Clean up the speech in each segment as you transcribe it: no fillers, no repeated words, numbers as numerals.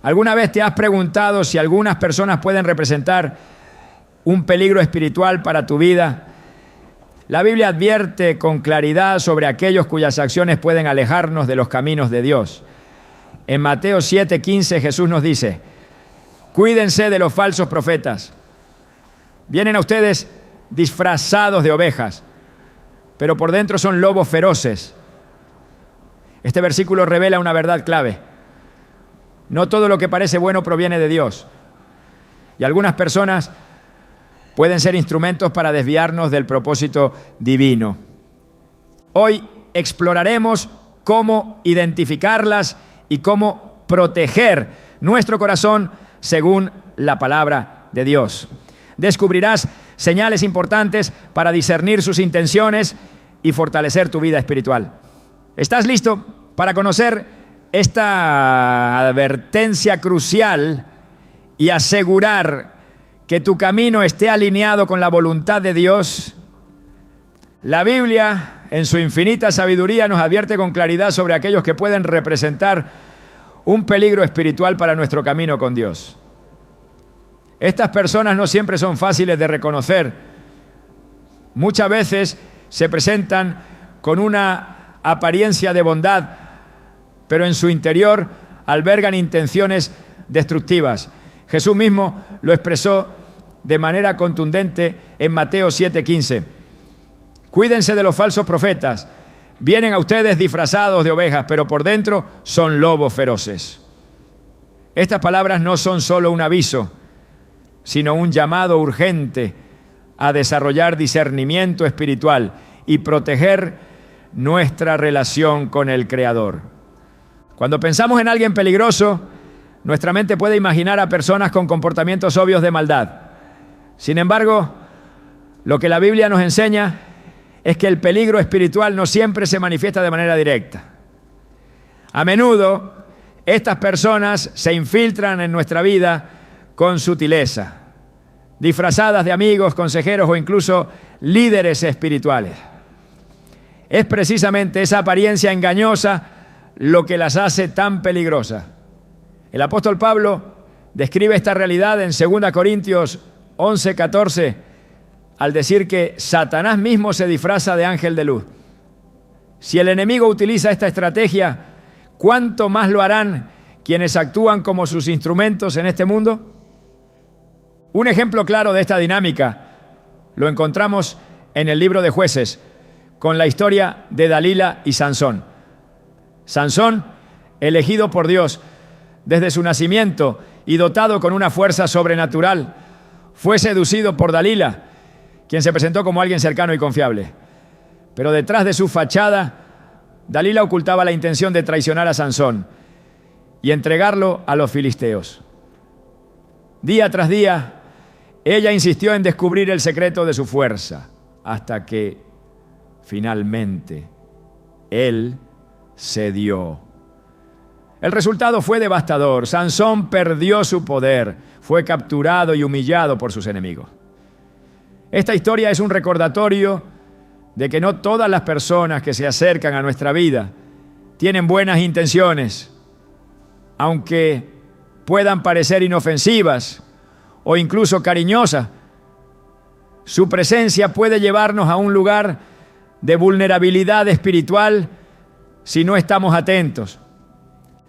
¿Alguna vez te has preguntado si algunas personas pueden representar un peligro espiritual para tu vida? La Biblia advierte con claridad sobre aquellos cuyas acciones pueden alejarnos de los caminos de Dios. En Mateo 7:15 Jesús nos dice: cuídense de los falsos profetas. Vienen a ustedes disfrazados de ovejas, pero por dentro son lobos feroces. Este versículo revela una verdad clave. No todo lo que parece bueno proviene de Dios. Y algunas personas pueden ser instrumentos para desviarnos del propósito divino. Hoy exploraremos cómo identificarlas y cómo proteger nuestro corazón según la palabra de Dios. Descubrirás señales importantes para discernir sus intenciones y fortalecer tu vida espiritual. ¿Estás listo para conocer esta advertencia crucial y asegurar que tu camino esté alineado con la voluntad de Dios? La Biblia, en su infinita sabiduría, nos advierte con claridad sobre aquellos que pueden representar un peligro espiritual para nuestro camino con Dios. Estas personas no siempre son fáciles de reconocer. Muchas veces se presentan con una apariencia de bondad, pero en su interior albergan intenciones destructivas. Jesús mismo lo expresó de manera contundente en Mateo 7:15. Cuídense de los falsos profetas. Vienen a ustedes disfrazados de ovejas, pero por dentro son lobos feroces. Estas palabras no son solo un aviso, sino un llamado urgente a desarrollar discernimiento espiritual y proteger nuestra relación con el Creador. Cuando pensamos en alguien peligroso, nuestra mente puede imaginar a personas con comportamientos obvios de maldad. Sin embargo, lo que la Biblia nos enseña es que el peligro espiritual no siempre se manifiesta de manera directa. A menudo, estas personas se infiltran en nuestra vida con sutileza, disfrazadas de amigos, consejeros o incluso líderes espirituales. Es precisamente esa apariencia engañosa lo que las hace tan peligrosas. El apóstol Pablo describe esta realidad en 2 Corintios 11:14 al decir que Satanás mismo se disfraza de ángel de luz. Si el enemigo utiliza esta estrategia, ¿cuánto más lo harán quienes actúan como sus instrumentos en este mundo? Un ejemplo claro de esta dinámica lo encontramos en el libro de Jueces, con la historia de Dalila y Sansón. Sansón, elegido por Dios desde su nacimiento y dotado con una fuerza sobrenatural, fue seducido por Dalila, quien se presentó como alguien cercano y confiable. Pero detrás de su fachada, Dalila ocultaba la intención de traicionar a Sansón y entregarlo a los filisteos. Día tras día, ella insistió en descubrir el secreto de su fuerza, hasta que finalmente él cedió. El resultado fue devastador. Sansón perdió su poder, fue capturado y humillado por sus enemigos. Esta historia es un recordatorio de que no todas las personas que se acercan a nuestra vida tienen buenas intenciones, aunque puedan parecer inofensivas o incluso cariñosas. Su presencia puede llevarnos a un lugar de vulnerabilidad espiritual si no estamos atentos.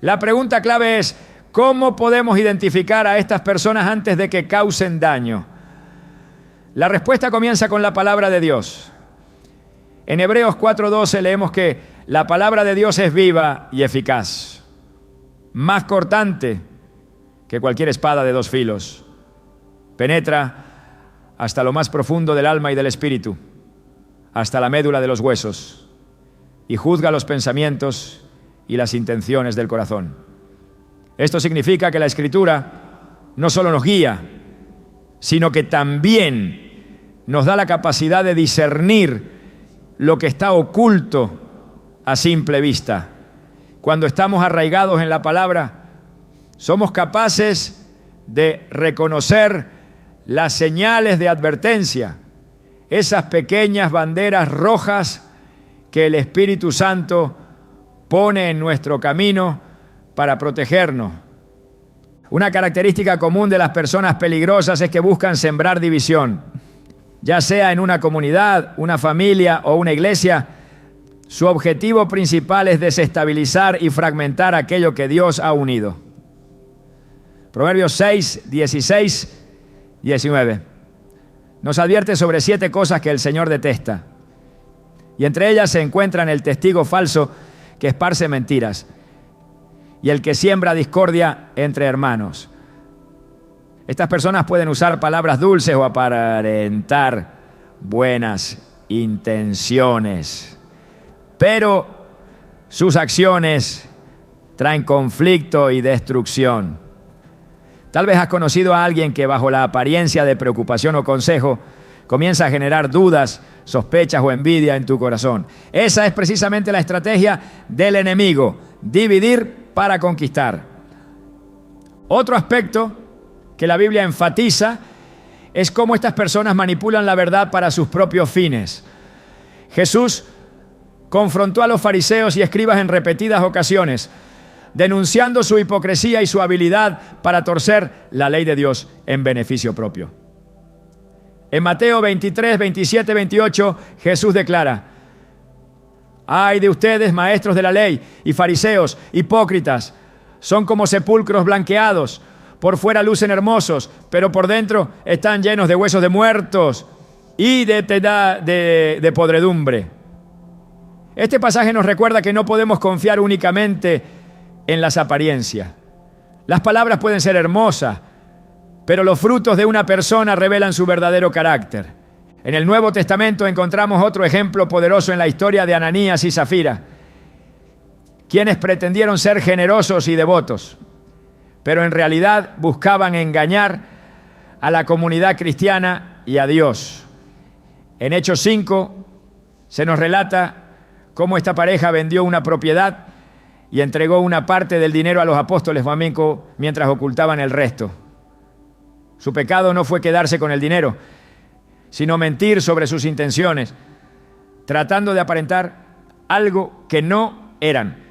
La pregunta clave es: ¿cómo podemos identificar a estas personas antes de que causen daño? La respuesta comienza con la palabra de Dios. En Hebreos 4:12 leemos que la palabra de Dios es viva y eficaz, más cortante que cualquier espada de dos filos. Penetra hasta lo más profundo del alma y del espíritu, hasta la médula de los huesos, y juzga los pensamientos y las intenciones del corazón. Esto significa que la Escritura no solo nos guía, sino que también nos da la capacidad de discernir lo que está oculto a simple vista. Cuando estamos arraigados en la palabra, somos capaces de reconocer las señales de advertencia, esas pequeñas banderas rojas que el Espíritu Santo pone en nuestro camino para protegernos. Una característica común de las personas peligrosas es que buscan sembrar división, ya sea en una comunidad, una familia o una iglesia. Su objetivo principal es desestabilizar y fragmentar aquello que Dios ha unido. Proverbios 6, 16, 19. Nos advierte sobre 7 cosas que el Señor detesta. Y entre ellas se encuentran el testigo falso que esparce mentiras y el que siembra discordia entre hermanos. Estas personas pueden usar palabras dulces o aparentar buenas intenciones, pero sus acciones traen conflicto y destrucción. Tal vez has conocido a alguien que bajo la apariencia de preocupación o consejo comienza a generar dudas, sospechas o envidia en tu corazón. Esa es precisamente la estrategia del enemigo: dividir para conquistar. Otro aspecto que la Biblia enfatiza es cómo estas personas manipulan la verdad para sus propios fines. Jesús confrontó a los fariseos y escribas en repetidas ocasiones, denunciando su hipocresía y su habilidad para torcer la ley de Dios en beneficio propio. En Mateo 23, 27, 28, Jesús declara: ¡ay de ustedes, maestros de la ley y fariseos, hipócritas! Son como sepulcros blanqueados, por fuera lucen hermosos, pero por dentro están llenos de huesos de muertos y de podredumbre. Este pasaje nos recuerda que no podemos confiar únicamente en las apariencias. Las palabras pueden ser hermosas, pero los frutos de una persona revelan su verdadero carácter. En el Nuevo Testamento encontramos otro ejemplo poderoso en la historia de Ananías y Zafira, quienes pretendieron ser generosos y devotos, pero en realidad buscaban engañar a la comunidad cristiana y a Dios. En Hechos 5 se nos relata cómo esta pareja vendió una propiedad y entregó una parte del dinero a los apóstoles flamencos mientras ocultaban el resto. Su pecado no fue quedarse con el dinero, sino mentir sobre sus intenciones, tratando de aparentar algo que no eran.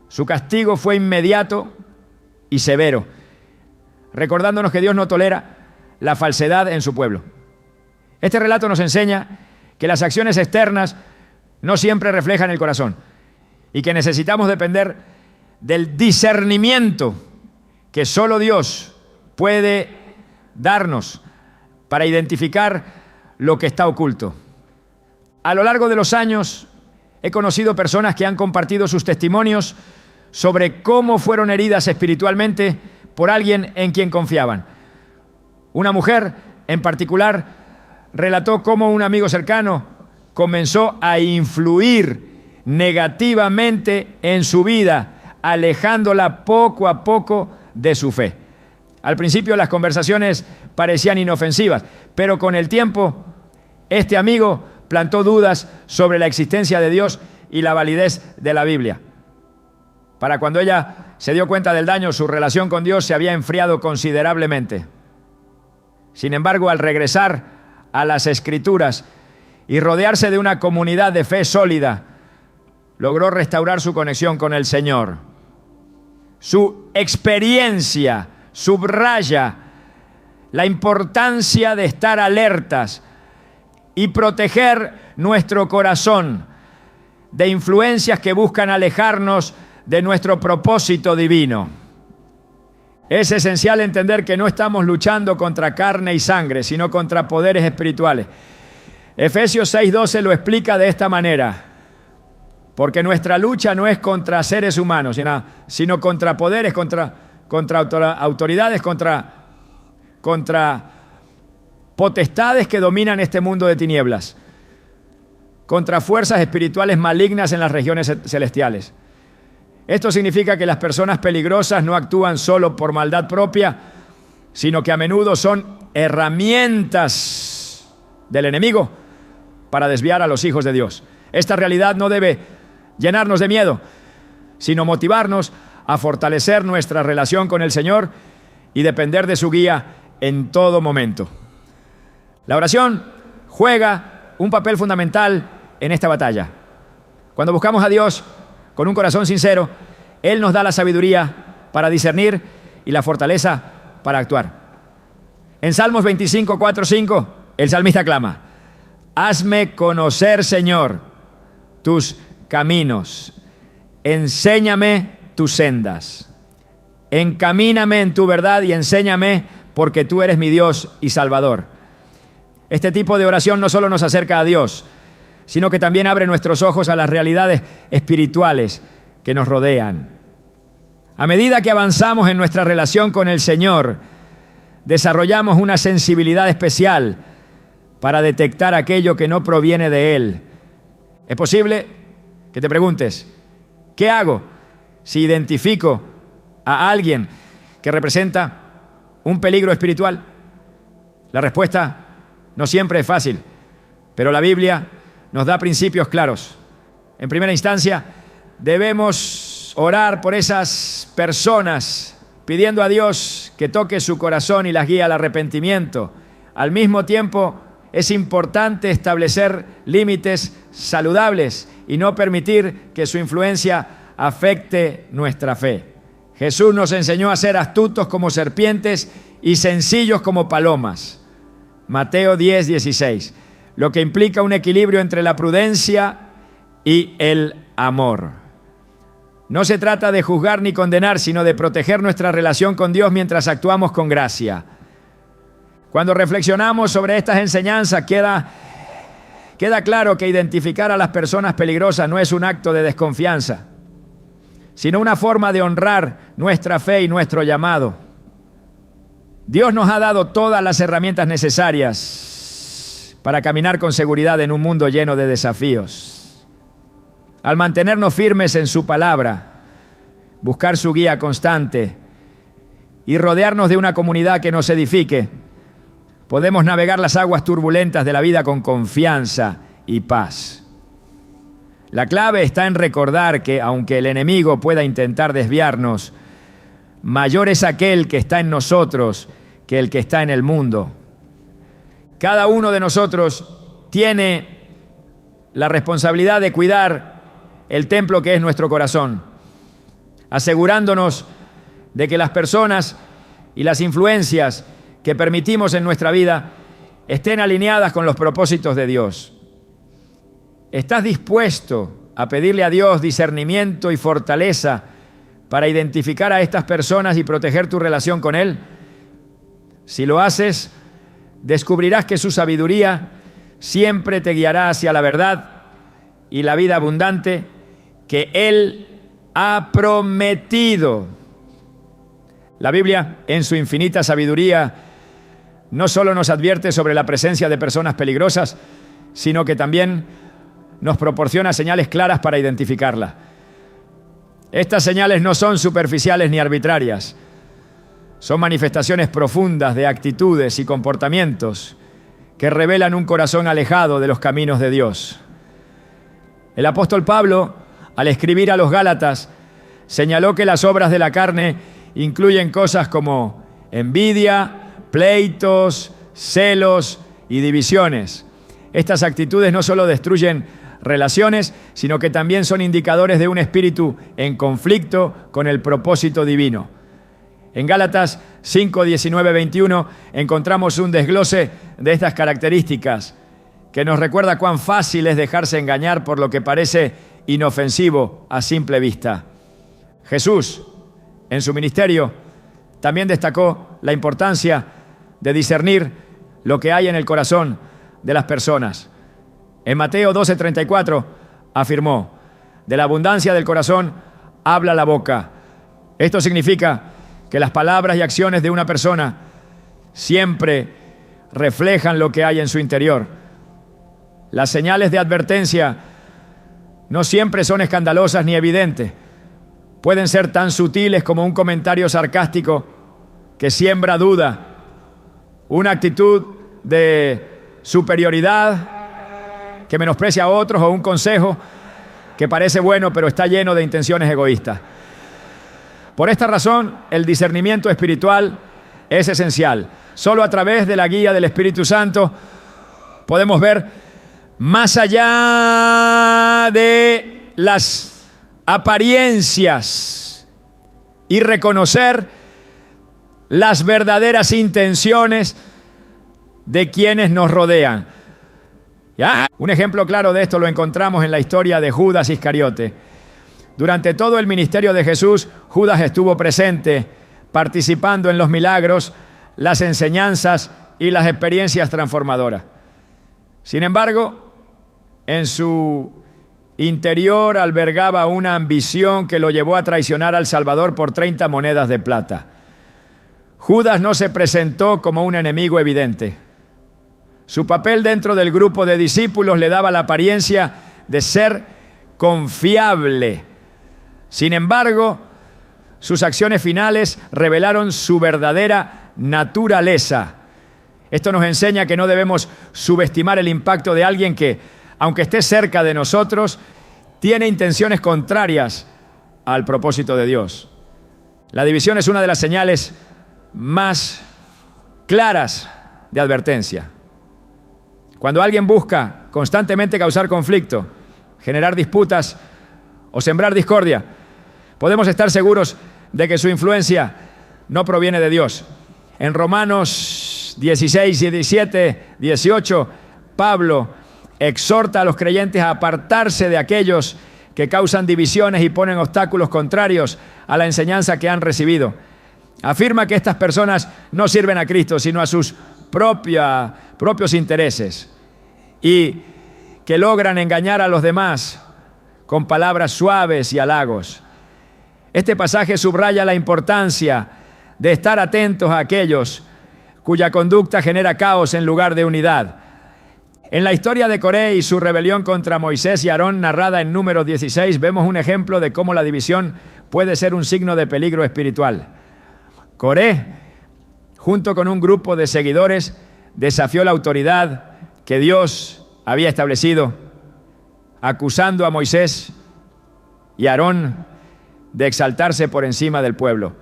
Su castigo fue inmediato y severo, recordándonos que Dios no tolera la falsedad en su pueblo. Este relato nos enseña que las acciones externas no siempre reflejan el corazón y que necesitamos depender del discernimiento que solo Dios puede darnos para identificar lo que está oculto. A lo largo de los años he conocido personas que han compartido sus testimonios sobre cómo fueron heridas espiritualmente por alguien en quien confiaban. Una mujer en particular relató cómo un amigo cercano comenzó a influir negativamente en su vida, alejándola poco a poco de su fe. Al principio las conversaciones parecían inofensivas, pero con el tiempo este amigo plantó dudas sobre la existencia de Dios y la validez de la Biblia. Para cuando ella se dio cuenta del daño, su relación con Dios se había enfriado considerablemente. Sin embargo, al regresar a las Escrituras y rodearse de una comunidad de fe sólida, logró restaurar su conexión con el Señor. Su experiencia subraya la importancia de estar alertas y proteger nuestro corazón de influencias que buscan alejarnos de nuestro propósito divino. Es esencial entender que no estamos luchando contra carne y sangre, sino contra poderes espirituales. Efesios 6:12 lo explica de esta manera: porque nuestra lucha no es contra seres humanos, sino contra poderes, contra autoridades, contra potestades que dominan este mundo de tinieblas, contra fuerzas espirituales malignas en las regiones celestiales. Esto significa que las personas peligrosas no actúan solo por maldad propia, sino que a menudo son herramientas del enemigo para desviar a los hijos de Dios. Esta realidad no debe llenarnos de miedo, sino motivarnos a fortalecer nuestra relación con el Señor y depender de su guía en todo momento. La oración juega un papel fundamental en esta batalla. Cuando buscamos a Dios con un corazón sincero, Él nos da la sabiduría para discernir y la fortaleza para actuar. En Salmos 25, 4, 5, el salmista clama: hazme conocer, Señor, tus caminos, enséñame tus sendas, encamíname en tu verdad y enséñame, porque tú eres mi Dios y Salvador. Este tipo de oración no solo nos acerca a Dios, sino que también abre nuestros ojos a las realidades espirituales que nos rodean. A medida que avanzamos en nuestra relación con el Señor, desarrollamos una sensibilidad especial para detectar aquello que no proviene de Él. Es posible que te preguntes: ¿qué hago si identifico a alguien que representa un peligro espiritual? La respuesta no siempre es fácil, pero la Biblia nos da principios claros. En primera instancia, debemos orar por esas personas, pidiendo a Dios que toque su corazón y las guíe al arrepentimiento. Al mismo tiempo, es importante establecer límites saludables y no permitir que su influencia afecte nuestra fe. Jesús nos enseñó a ser astutos como serpientes y sencillos como palomas. Mateo 10, 16. Lo que implica un equilibrio entre la prudencia y el amor. No se trata de juzgar ni condenar, sino de proteger nuestra relación con Dios mientras actuamos con gracia. Cuando reflexionamos sobre estas enseñanzas, queda claro que identificar a las personas peligrosas no es un acto de desconfianza, sino una forma de honrar nuestra fe y nuestro llamado. Dios nos ha dado todas las herramientas necesarias para caminar con seguridad en un mundo lleno de desafíos. Al mantenernos firmes en su palabra, buscar su guía constante y rodearnos de una comunidad que nos edifique, podemos navegar las aguas turbulentas de la vida con confianza y paz. La clave está en recordar que, aunque el enemigo pueda intentar desviarnos, mayor es aquel que está en nosotros que el que está en el mundo. Cada uno de nosotros tiene la responsabilidad de cuidar el templo que es nuestro corazón, asegurándonos de que las personas y las influencias que permitimos en nuestra vida estén alineadas con los propósitos de Dios. ¿Estás dispuesto a pedirle a Dios discernimiento y fortaleza para identificar a estas personas y proteger tu relación con Él? Si lo haces, descubrirás que su sabiduría siempre te guiará hacia la verdad y la vida abundante que Él ha prometido. La Biblia, en su infinita sabiduría, no solo nos advierte sobre la presencia de personas peligrosas, sino que también nos proporciona señales claras para identificarla. Estas señales no son superficiales ni arbitrarias, son manifestaciones profundas de actitudes y comportamientos que revelan un corazón alejado de los caminos de Dios. El apóstol Pablo, al escribir a los Gálatas, señaló que las obras de la carne incluyen cosas como envidia, pleitos, celos y divisiones. Estas actitudes no solo destruyen relaciones, sino que también son indicadores de un espíritu en conflicto con el propósito divino. En Gálatas 5, 19, 21 encontramos un desglose de estas características que nos recuerda cuán fácil es dejarse engañar por lo que parece inofensivo a simple vista. Jesús, en su ministerio, también destacó la importancia de discernir lo que hay en el corazón de las personas. En Mateo 12:34 afirmó: de la abundancia del corazón habla la boca. Esto significa que las palabras y acciones de una persona siempre reflejan lo que hay en su interior. Las señales de advertencia no siempre son escandalosas ni evidentes. Pueden ser tan sutiles como un comentario sarcástico que siembra duda, una actitud de superioridad que menosprecia a otros o un consejo que parece bueno pero está lleno de intenciones egoístas. Por esta razón, el discernimiento espiritual es esencial. Solo a través de la guía del Espíritu Santo podemos ver más allá de las apariencias y reconocer las verdaderas intenciones de quienes nos rodean. ¿Ya? Un ejemplo claro de esto lo encontramos en la historia de Judas Iscariote. Durante todo el ministerio de Jesús, Judas estuvo presente, participando en los milagros, las enseñanzas y las experiencias transformadoras. Sin embargo, en su interior albergaba una ambición que lo llevó a traicionar al Salvador por 30 monedas de plata. Judas no se presentó como un enemigo evidente. Su papel dentro del grupo de discípulos le daba la apariencia de ser confiable. Sin embargo, sus acciones finales revelaron su verdadera naturaleza. Esto nos enseña que no debemos subestimar el impacto de alguien que, aunque esté cerca de nosotros, tiene intenciones contrarias al propósito de Dios. La división es una de las señales más claras de advertencia. Cuando alguien busca constantemente causar conflicto, generar disputas o sembrar discordia, podemos estar seguros de que su influencia no proviene de Dios. En Romanos 16, 17, 18, Pablo exhorta a los creyentes a apartarse de aquellos que causan divisiones y ponen obstáculos contrarios a la enseñanza que han recibido. Afirma que estas personas no sirven a Cristo, sino a sus propios intereses, y que logran engañar a los demás con palabras suaves y halagos. Este pasaje subraya la importancia de estar atentos a aquellos cuya conducta genera caos en lugar de unidad. En la historia de Coré y su rebelión contra Moisés y Aarón, narrada en Números 16, vemos un ejemplo de cómo la división puede ser un signo de peligro espiritual. Coré, junto con un grupo de seguidores, desafió la autoridad que Dios había establecido, acusando a Moisés y Aarón de exaltarse por encima del pueblo.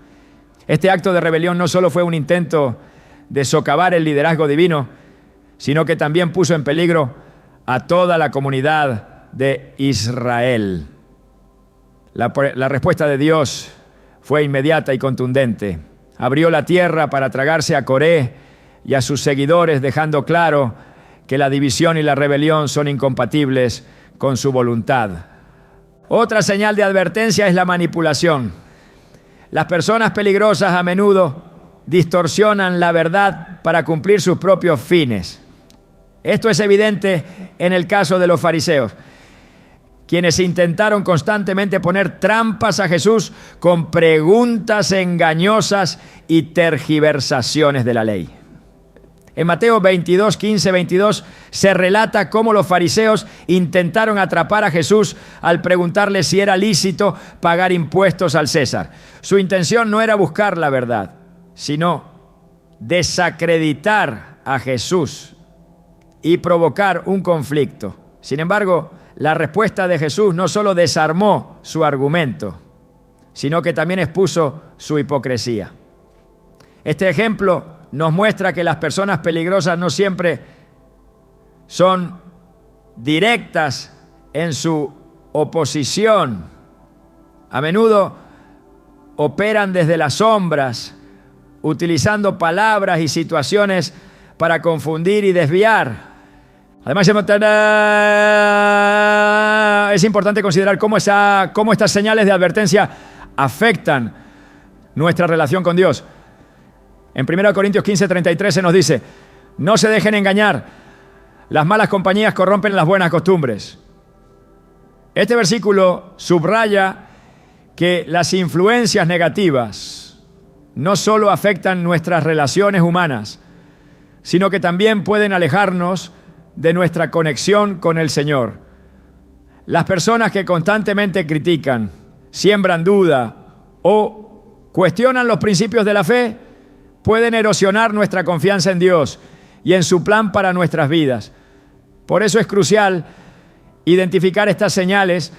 Este acto de rebelión no solo fue un intento de socavar el liderazgo divino, sino que también puso en peligro a toda la comunidad de Israel. La respuesta de Dios fue inmediata y contundente. Abrió la tierra para tragarse a Coré y a sus seguidores, dejando claro que la división y la rebelión son incompatibles con su voluntad. Otra señal de advertencia es la manipulación. Las personas peligrosas a menudo distorsionan la verdad para cumplir sus propios fines. Esto es evidente en el caso de los fariseos, quienes intentaron constantemente poner trampas a Jesús con preguntas engañosas y tergiversaciones de la ley. En Mateo 22, 15, 22 se relata cómo los fariseos intentaron atrapar a Jesús al preguntarle si era lícito pagar impuestos al César. Su intención no era buscar la verdad, sino desacreditar a Jesús y provocar un conflicto. Sin embargo, la respuesta de Jesús no solo desarmó su argumento, sino que también expuso su hipocresía. Este ejemplo nos muestra que las personas peligrosas no siempre son directas en su oposición. A menudo operan desde las sombras, utilizando palabras y situaciones para confundir y desviar. Además, es importante considerar cómo estas señales de advertencia afectan nuestra relación con Dios. En 1 Corintios 15, 33 se nos dice: no se dejen engañar, las malas compañías corrompen las buenas costumbres. Este versículo subraya que las influencias negativas no solo afectan nuestras relaciones humanas, sino que también pueden alejarnos de nuestra conexión con el Señor. Las personas que constantemente critican, siembran duda o cuestionan los principios de la fe pueden erosionar nuestra confianza en Dios y en su plan para nuestras vidas. Por eso es crucial identificar estas señales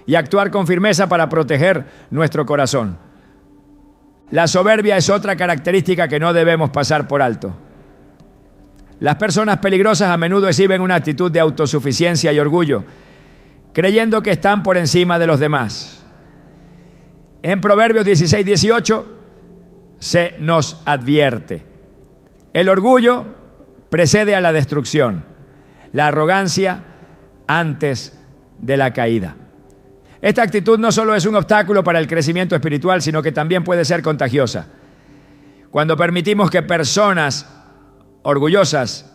y actuar con firmeza para proteger nuestro corazón. La soberbia es otra característica que no debemos pasar por alto. Las personas peligrosas a menudo exhiben una actitud de autosuficiencia y orgullo, creyendo que están por encima de los demás. En Proverbios 16, 18 se nos advierte. El orgullo precede a la destrucción, la arrogancia antes de la caída. Esta actitud no solo es un obstáculo para el crecimiento espiritual, sino que también puede ser contagiosa. Cuando permitimos que personas orgullosas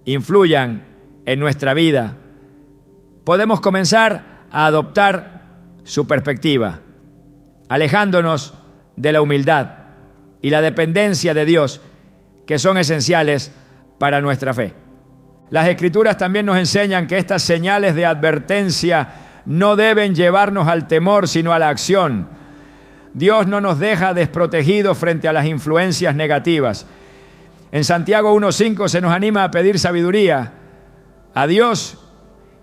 influyan en nuestra vida, podemos comenzar a adoptar su perspectiva, alejándonos de la humildad y la dependencia de Dios, que son esenciales para nuestra fe. Las Escrituras también nos enseñan que estas señales de advertencia no deben llevarnos al temor, sino a la acción. Dios no nos deja desprotegidos frente a las influencias negativas. En Santiago 1:5 se nos anima a pedir sabiduría a Dios,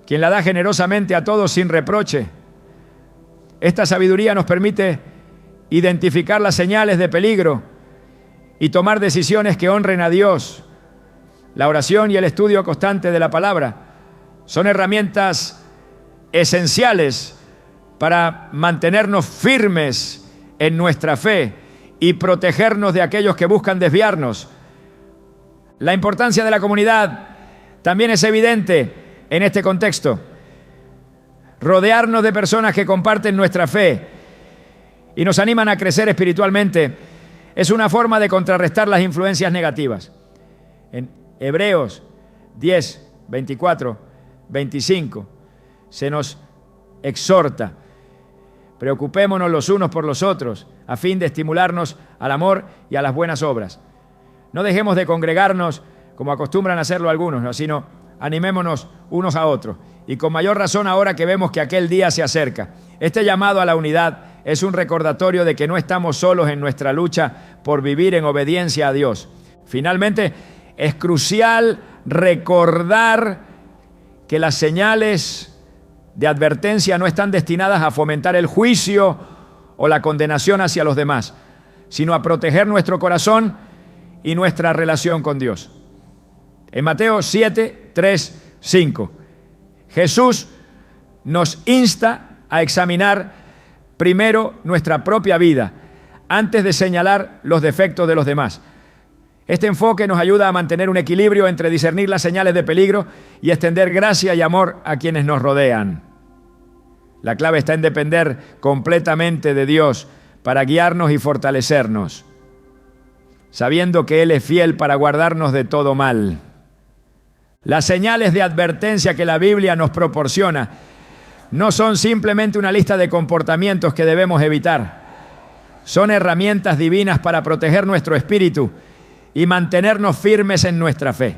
quien la da generosamente a todos sin reproche. Esta sabiduría nos permite identificar las señales de peligro y tomar decisiones que honren a Dios. La oración y el estudio constante de la palabra son herramientas esenciales para mantenernos firmes en nuestra fe y protegernos de aquellos que buscan desviarnos. La importancia de la comunidad también es evidente en este contexto. Rodearnos de personas que comparten nuestra fe y nos animan a crecer espiritualmente es una forma de contrarrestar las influencias negativas. En Hebreos 10, 24, 25 se nos exhorta: preocupémonos los unos por los otros a fin de estimularnos al amor y a las buenas obras. No dejemos de congregarnos como acostumbran a hacerlo algunos, ¿no? Sino animémonos unos a otros. Y con mayor razón ahora que vemos que aquel día se acerca. Este llamado a la unidad es un recordatorio de que no estamos solos en nuestra lucha por vivir en obediencia a Dios. Finalmente, es crucial recordar que las señales de advertencia no están destinadas a fomentar el juicio o la condenación hacia los demás, sino a proteger nuestro corazón y nuestra relación con Dios. En Mateo 7, 3, 5, Jesús nos insta a examinar primero nuestra propia vida antes de señalar los defectos de los demás. Este enfoque nos ayuda a mantener un equilibrio entre discernir las señales de peligro y extender gracia y amor a quienes nos rodean. La clave está en depender completamente de Dios para guiarnos y fortalecernos, sabiendo que Él es fiel para guardarnos de todo mal. Las señales de advertencia que la Biblia nos proporciona no son simplemente una lista de comportamientos que debemos evitar. Son herramientas divinas para proteger nuestro espíritu y mantenernos firmes en nuestra fe.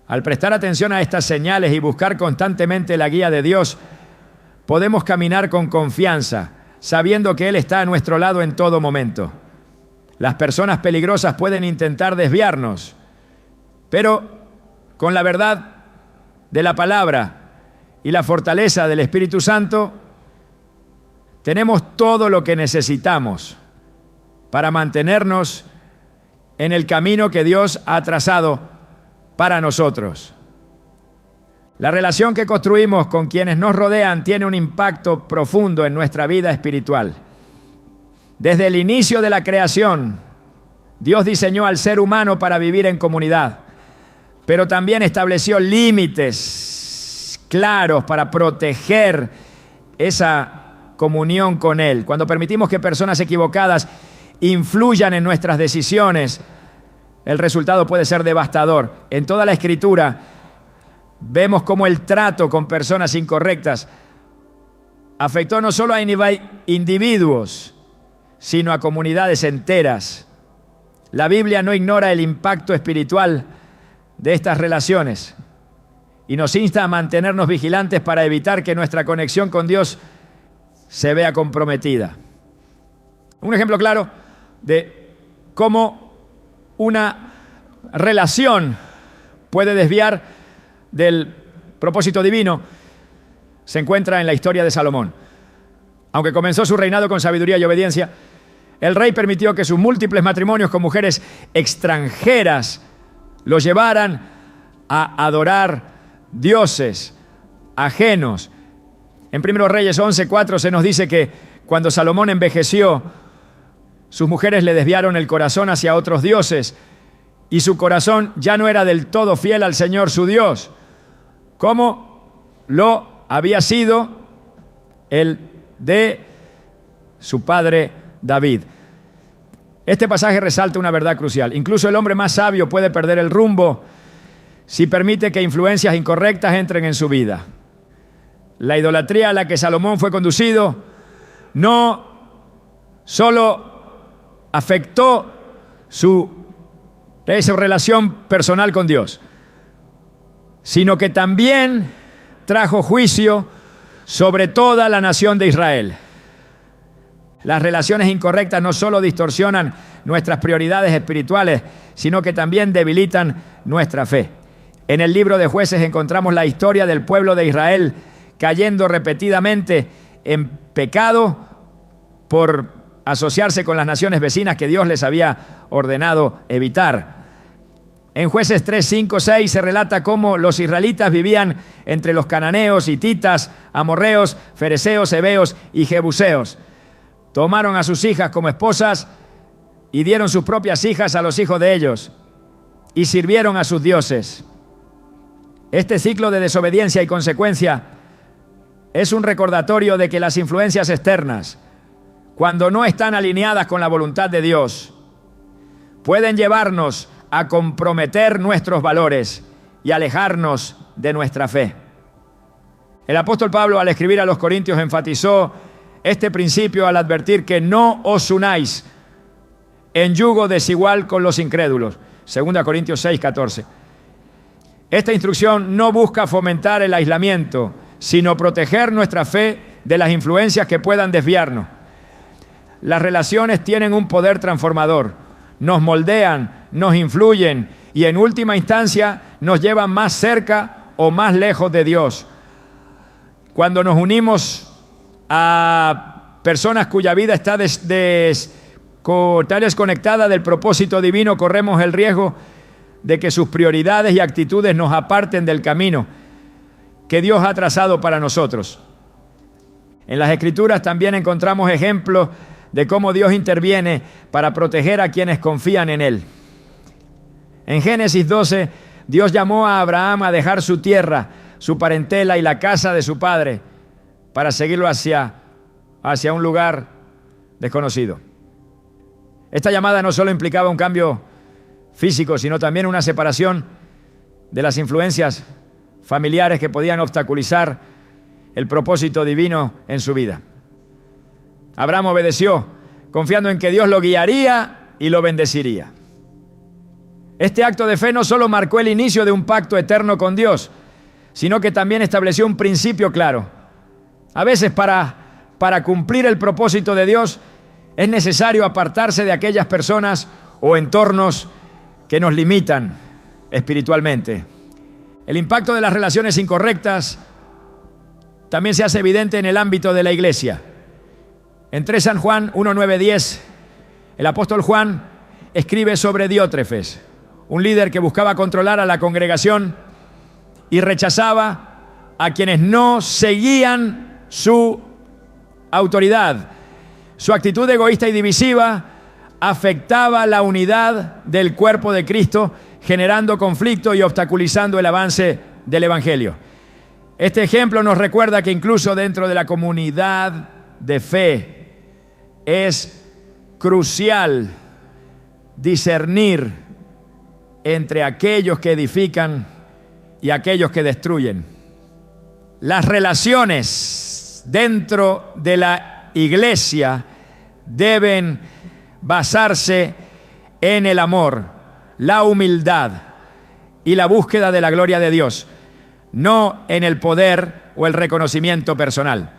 Al prestar atención a estas señales y buscar constantemente la guía de Dios, podemos caminar con confianza, sabiendo que Él está a nuestro lado en todo momento. Las personas peligrosas pueden intentar desviarnos, pero con la verdad de la palabra y la fortaleza del Espíritu Santo, tenemos todo lo que necesitamos para mantenernos en el camino que Dios ha trazado para nosotros. La relación que construimos con quienes nos rodean tiene un impacto profundo en nuestra vida espiritual. Desde el inicio de la creación, Dios diseñó al ser humano para vivir en comunidad, pero también estableció límites claros para proteger esa comunión con Él. Cuando permitimos que personas equivocadas influyan en nuestras decisiones, el resultado puede ser devastador. En toda la Escritura vemos cómo el trato con personas incorrectas afectó no solo a individuos, sino a comunidades enteras. La Biblia no ignora el impacto espiritual de estas relaciones y nos insta a mantenernos vigilantes para evitar que nuestra conexión con Dios se vea comprometida. Un ejemplo claro de cómo una relación puede desviar del propósito divino se encuentra en la historia de Salomón. Aunque comenzó su reinado con sabiduría y obediencia, el rey permitió que sus múltiples matrimonios con mujeres extranjeras los llevaran a adorar dioses ajenos. En 1 Reyes 11:4 se nos dice que cuando Salomón envejeció, Sus mujeres le desviaron el corazón hacia otros dioses y su corazón ya no era del todo fiel al Señor su Dios, como lo había sido el de su padre David. Este pasaje resalta una verdad crucial. Incluso el hombre más sabio puede perder el rumbo si permite que influencias incorrectas entren en su vida. La idolatría a la que Salomón fue conducido no solo afectó su relación personal con Dios, sino que también trajo juicio sobre toda la nación de Israel. Las relaciones incorrectas no solo distorsionan nuestras prioridades espirituales, sino que también debilitan nuestra fe. En el libro de Jueces encontramos la historia del pueblo de Israel cayendo repetidamente en pecado por asociarse con las naciones vecinas que Dios les había ordenado evitar. En Jueces 3, 5, 6 se relata cómo los israelitas vivían entre los cananeos, hititas, amorreos, fereceos, heveos y jebuseos. Tomaron a sus hijas como esposas y dieron sus propias hijas a los hijos de ellos y sirvieron a sus dioses. Este ciclo de desobediencia y consecuencia es un recordatorio de que las influencias externas, cuando no están alineadas con la voluntad de Dios, pueden llevarnos a comprometer nuestros valores y alejarnos de nuestra fe. El apóstol Pablo, al escribir a los Corintios, enfatizó este principio al advertir que no os unáis en yugo desigual con los incrédulos. 2 Corintios 6, 14. Esta instrucción no busca fomentar el aislamiento, sino proteger nuestra fe de las influencias que puedan desviarnos. Las relaciones tienen un poder transformador, nos moldean, nos influyen y en última instancia nos llevan más cerca o más lejos de Dios. Cuando nos unimos a personas cuya vida está desconectada del propósito divino, corremos el riesgo de que sus prioridades y actitudes nos aparten del camino que Dios ha trazado para nosotros. En las Escrituras también encontramos ejemplos de cómo Dios interviene para proteger a quienes confían en Él. En Génesis 12, Dios llamó a Abraham a dejar su tierra, su parentela y la casa de su padre para seguirlo hacia un lugar desconocido. Esta llamada no solo implicaba un cambio físico, sino también una separación de las influencias familiares que podían obstaculizar el propósito divino en su vida. Abraham obedeció, confiando en que Dios lo guiaría y lo bendeciría. Este acto de fe no solo marcó el inicio de un pacto eterno con Dios, sino que también estableció un principio claro. A veces para cumplir el propósito de Dios es necesario apartarse de aquellas personas o entornos que nos limitan espiritualmente. El impacto de las relaciones incorrectas también se hace evidente en el ámbito de la iglesia. En 3 San Juan 1, 9, 10, el apóstol Juan escribe sobre Diótrefes, un líder que buscaba controlar a la congregación y rechazaba a quienes no seguían su autoridad. Su actitud egoísta y divisiva afectaba la unidad del cuerpo de Cristo, generando conflicto y obstaculizando el avance del Evangelio. Este ejemplo nos recuerda que incluso dentro de la comunidad de fe es crucial discernir entre aquellos que edifican y aquellos que destruyen. Las relaciones dentro de la iglesia deben basarse en el amor, la humildad y la búsqueda de la gloria de Dios, no en el poder o el reconocimiento personal.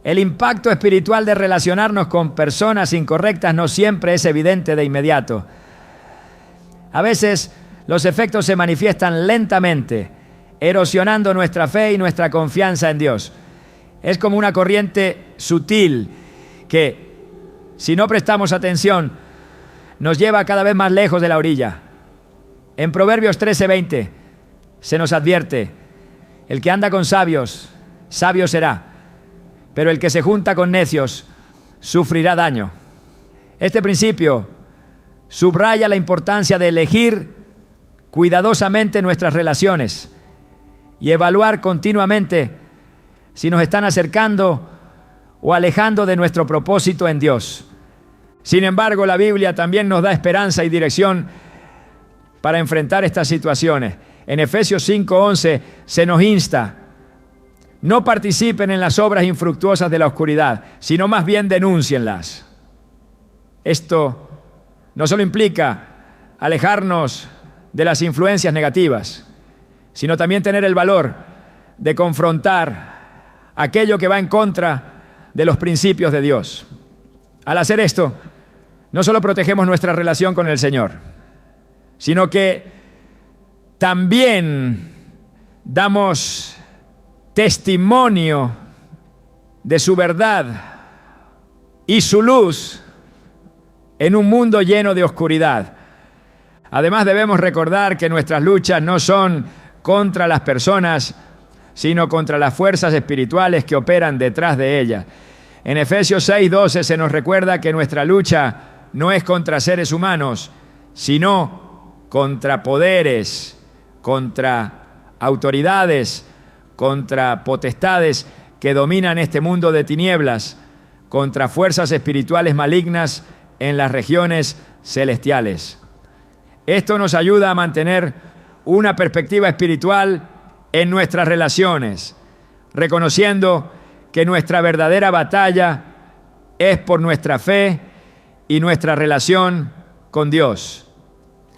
El impacto espiritual de relacionarnos con personas incorrectas no siempre es evidente de inmediato. A veces los efectos se manifiestan lentamente, erosionando nuestra fe y nuestra confianza en Dios. Es como una corriente sutil que, si no prestamos atención, nos lleva cada vez más lejos de la orilla. En Proverbios 13:20 se nos advierte: el que anda con sabios, sabio será, pero el que se junta con necios sufrirá daño. Este principio subraya la importancia de elegir cuidadosamente nuestras relaciones y evaluar continuamente si nos están acercando o alejando de nuestro propósito en Dios. Sin embargo, la Biblia también nos da esperanza y dirección para enfrentar estas situaciones. En Efesios 5:11 se nos insta: no participen en las obras infructuosas de la oscuridad, sino más bien denúncienlas. Esto no solo implica alejarnos de las influencias negativas, sino también tener el valor de confrontar aquello que va en contra de los principios de Dios. Al hacer esto, no solo protegemos nuestra relación con el Señor, sino que también damos testimonio de su verdad y su luz en un mundo lleno de oscuridad. Además, debemos recordar que nuestras luchas no son contra las personas, sino contra las fuerzas espirituales que operan detrás de ellas. En Efesios 6:12 se nos recuerda que nuestra lucha no es contra seres humanos, sino contra poderes, contra autoridades, contra potestades que dominan este mundo de tinieblas, contra fuerzas espirituales malignas en las regiones celestiales. Esto nos ayuda a mantener una perspectiva espiritual en nuestras relaciones, reconociendo que nuestra verdadera batalla es por nuestra fe y nuestra relación con Dios.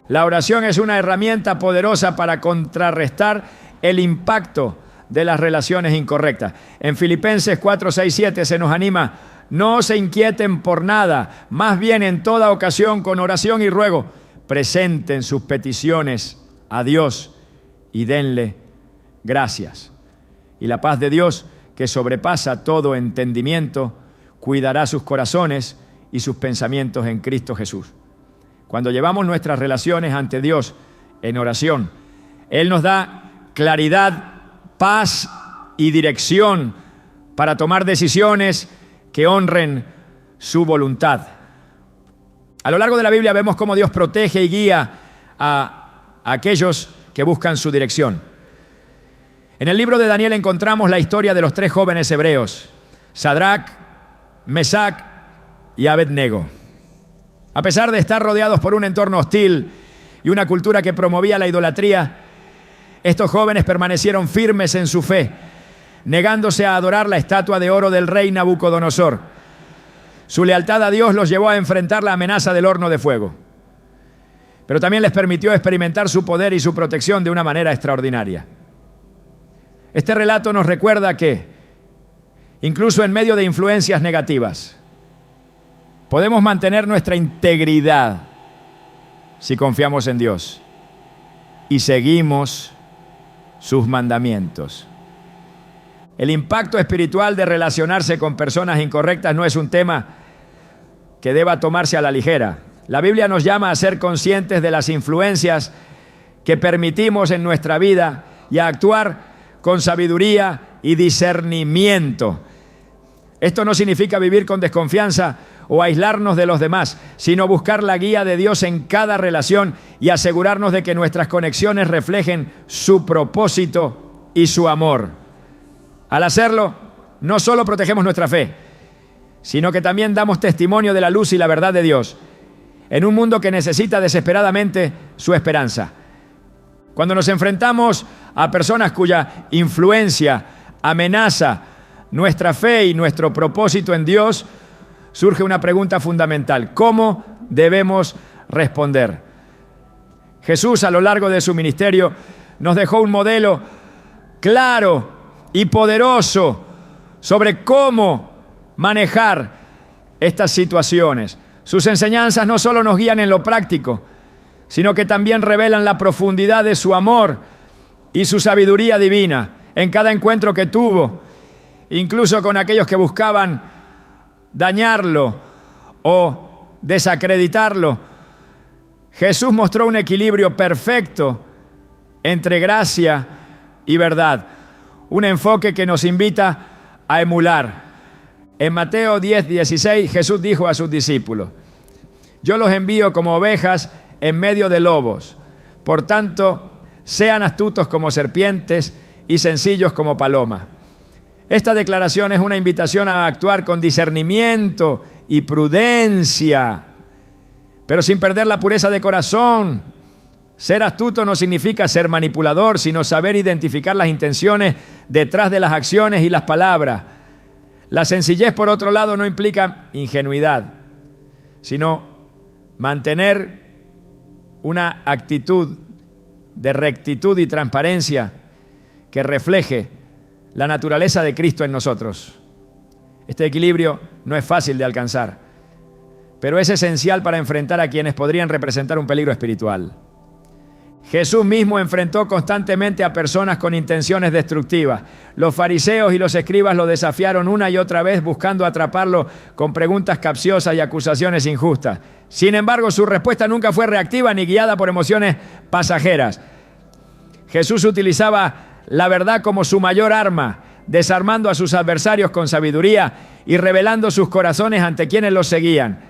La oración es una herramienta poderosa para contrarrestar el impacto de las relaciones incorrectas. En Filipenses 4:6-7 se nos anima: no se inquieten por nada, más bien en toda ocasión con oración y ruego, presenten sus peticiones a Dios y denle gracias. Y la paz de Dios, que sobrepasa todo entendimiento, cuidará sus corazones y sus pensamientos en Cristo Jesús. Cuando llevamos nuestras relaciones ante Dios en oración, Él nos da claridad, paz y dirección para tomar decisiones que honren su voluntad. A lo largo de la Biblia vemos cómo Dios protege y guía a aquellos que buscan su dirección. En el libro de Daniel encontramos la historia de los 3 jóvenes hebreos, Sadrac, Mesac y Abednego. A pesar de estar rodeados por un entorno hostil y una cultura que promovía la idolatría, estos jóvenes permanecieron firmes en su fe, negándose a adorar la estatua de oro del rey Nabucodonosor. Su lealtad a Dios los llevó a enfrentar la amenaza del horno de fuego, pero también les permitió experimentar su poder y su protección de una manera extraordinaria. Este relato nos recuerda que, incluso en medio de influencias negativas, podemos mantener nuestra integridad si confiamos en Dios y seguimos sus mandamientos. El impacto espiritual de relacionarse con personas incorrectas no es un tema que deba tomarse a la ligera. La Biblia nos llama a ser conscientes de las influencias que permitimos en nuestra vida y a actuar con sabiduría y discernimiento. Esto no significa vivir con desconfianza o aislarnos de los demás, sino buscar la guía de Dios en cada relación y asegurarnos de que nuestras conexiones reflejen su propósito y su amor. Al hacerlo, no solo protegemos nuestra fe, sino que también damos testimonio de la luz y la verdad de Dios en un mundo que necesita desesperadamente su esperanza. Cuando nos enfrentamos a personas cuya influencia amenaza nuestra fe y nuestro propósito en Dios, surge una pregunta fundamental: ¿cómo debemos responder? Jesús, a lo largo de su ministerio, nos dejó un modelo claro y poderoso sobre cómo manejar estas situaciones. Sus enseñanzas no solo nos guían en lo práctico, sino que también revelan la profundidad de su amor y su sabiduría divina en cada encuentro que tuvo, incluso con aquellos que buscaban dañarlo o desacreditarlo. Jesús mostró un equilibrio perfecto entre gracia y verdad, un enfoque que nos invita a emular. En Mateo 10:16, Jesús dijo a sus discípulos: Yo los envío como ovejas en medio de lobos. Por tanto, sean astutos como serpientes y sencillos como palomas. Esta declaración es una invitación a actuar con discernimiento y prudencia, pero sin perder la pureza de corazón. Ser astuto no significa ser manipulador, sino saber identificar las intenciones detrás de las acciones y las palabras. La sencillez, por otro lado, no implica ingenuidad, sino mantener una actitud de rectitud y transparencia que refleje la naturaleza de Cristo en nosotros. Este equilibrio no es fácil de alcanzar, pero es esencial para enfrentar a quienes podrían representar un peligro espiritual. Jesús mismo enfrentó constantemente a personas con intenciones destructivas. Los fariseos y los escribas lo desafiaron una y otra vez buscando atraparlo con preguntas capciosas y acusaciones injustas. Sin embargo, su respuesta nunca fue reactiva ni guiada por emociones pasajeras. Jesús utilizaba la verdad como su mayor arma, desarmando a sus adversarios con sabiduría y revelando sus corazones ante quienes los seguían.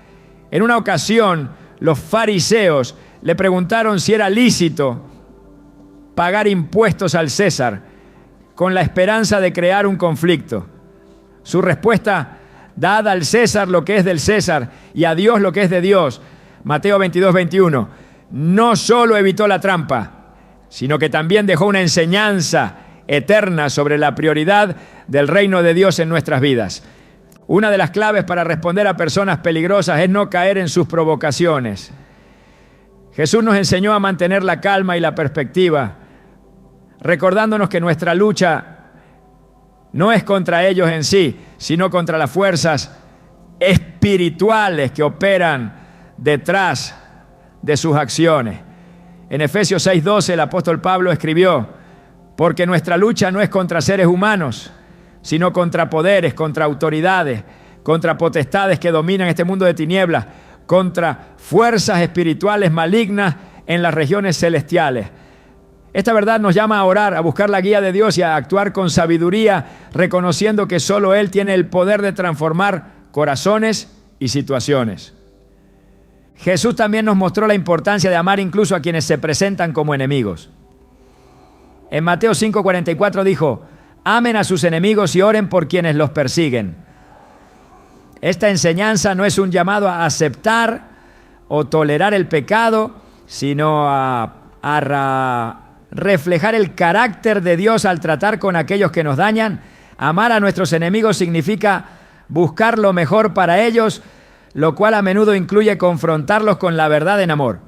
En una ocasión, los fariseos le preguntaron si era lícito pagar impuestos al César con la esperanza de crear un conflicto. Su respuesta: dad al César lo que es del César y a Dios lo que es de Dios. Mateo 22:21. No solo evitó la trampa, sino que también dejó una enseñanza eterna sobre la prioridad del reino de Dios en nuestras vidas. Una de las claves para responder a personas peligrosas es no caer en sus provocaciones. Jesús nos enseñó a mantener la calma y la perspectiva, recordándonos que nuestra lucha no es contra ellos en sí, sino contra las fuerzas espirituales que operan detrás de sus acciones. En Efesios 6:12 el apóstol Pablo escribió: porque nuestra lucha no es contra seres humanos, sino contra poderes, contra autoridades, contra potestades que dominan este mundo de tinieblas, contra fuerzas espirituales malignas en las regiones celestiales. Esta verdad nos llama a orar, a buscar la guía de Dios y a actuar con sabiduría, reconociendo que solo Él tiene el poder de transformar corazones y situaciones. Jesús también nos mostró la importancia de amar incluso a quienes se presentan como enemigos. En Mateo 5:44 dijo: amen a sus enemigos y oren por quienes los persiguen. Esta enseñanza no es un llamado a aceptar o tolerar el pecado, sino a reflejar el carácter de Dios al tratar con aquellos que nos dañan. Amar a nuestros enemigos significa buscar lo mejor para ellos, lo cual a menudo incluye confrontarlos con la verdad en amor.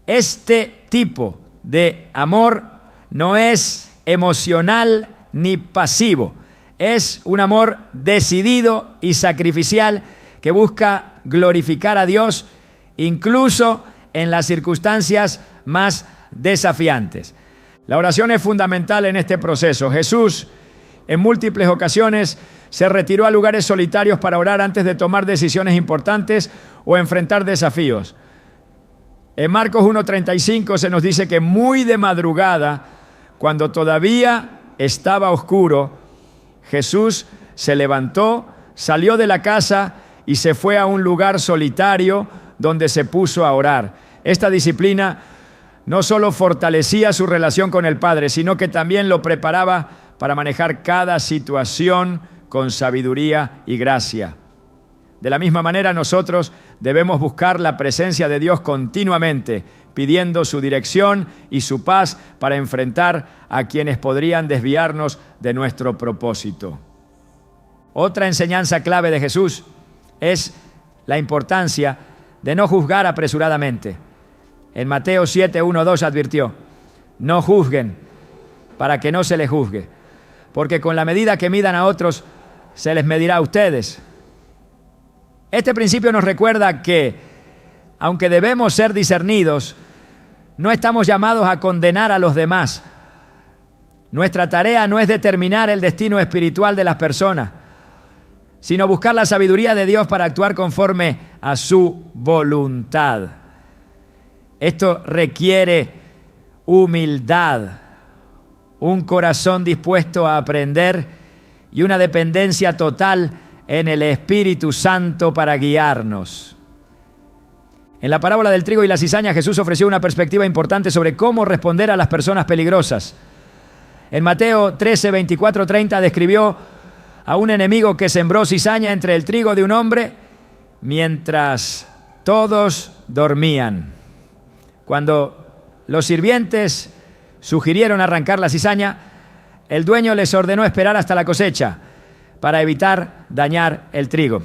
Este tipo de amor no es emocional ni pasivo. Es un amor decidido y sacrificial que busca glorificar a Dios incluso en las circunstancias más desafiantes. La oración es fundamental en este proceso. Jesús en múltiples ocasiones se retiró a lugares solitarios para orar antes de tomar decisiones importantes o enfrentar desafíos. En Marcos 1:35 se nos dice que muy de madrugada, cuando todavía estaba oscuro, Jesús se levantó, salió de la casa y se fue a un lugar solitario donde se puso a orar. Esta disciplina no solo fortalecía su relación con el Padre, sino que también lo preparaba para manejar cada situación con sabiduría y gracia. De la misma manera, nosotros debemos buscar la presencia de Dios continuamente, pidiendo su dirección y su paz para enfrentar a quienes podrían desviarnos de nuestro propósito. Otra enseñanza clave de Jesús es la importancia de no juzgar apresuradamente. En Mateo 7:1-2 advirtió: no juzguen para que no se les juzgue, porque con la medida que midan a otros, se les medirá a ustedes. Este principio nos recuerda que, aunque debemos ser discernidos, no estamos llamados a condenar a los demás. Nuestra tarea no es determinar el destino espiritual de las personas, sino buscar la sabiduría de Dios para actuar conforme a su voluntad. Esto requiere humildad, un corazón dispuesto a aprender y una dependencia total en el Espíritu Santo para guiarnos. En la parábola del trigo y la cizaña, Jesús ofreció una perspectiva importante sobre cómo responder a las personas peligrosas. En Mateo 13, 24, 30 describió a un enemigo que sembró cizaña entre el trigo de un hombre mientras todos dormían. Cuando los sirvientes sugirieron arrancar la cizaña, el dueño les ordenó esperar hasta la cosecha para evitar dañar el trigo.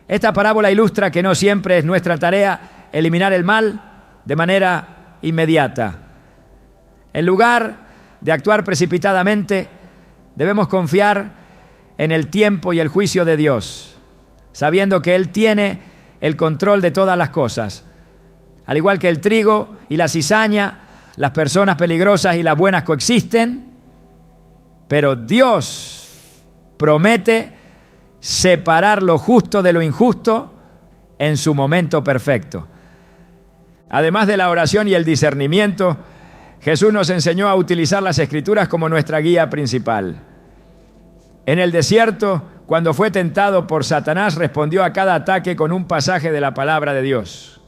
Esta parábola ilustra que no siempre es nuestra tarea eliminar el mal de manera inmediata. En lugar de actuar precipitadamente, debemos confiar en el tiempo y el juicio de Dios, sabiendo que Él tiene el control de todas las cosas. Al igual que el trigo y la cizaña, las personas peligrosas y las buenas coexisten, pero Dios promete separar lo justo de lo injusto en su momento perfecto. Además de la oración y el discernimiento, Jesús nos enseñó a utilizar las Escrituras como nuestra guía principal. En el desierto, cuando fue tentado por Satanás, respondió a cada ataque con un pasaje de la palabra de Dios.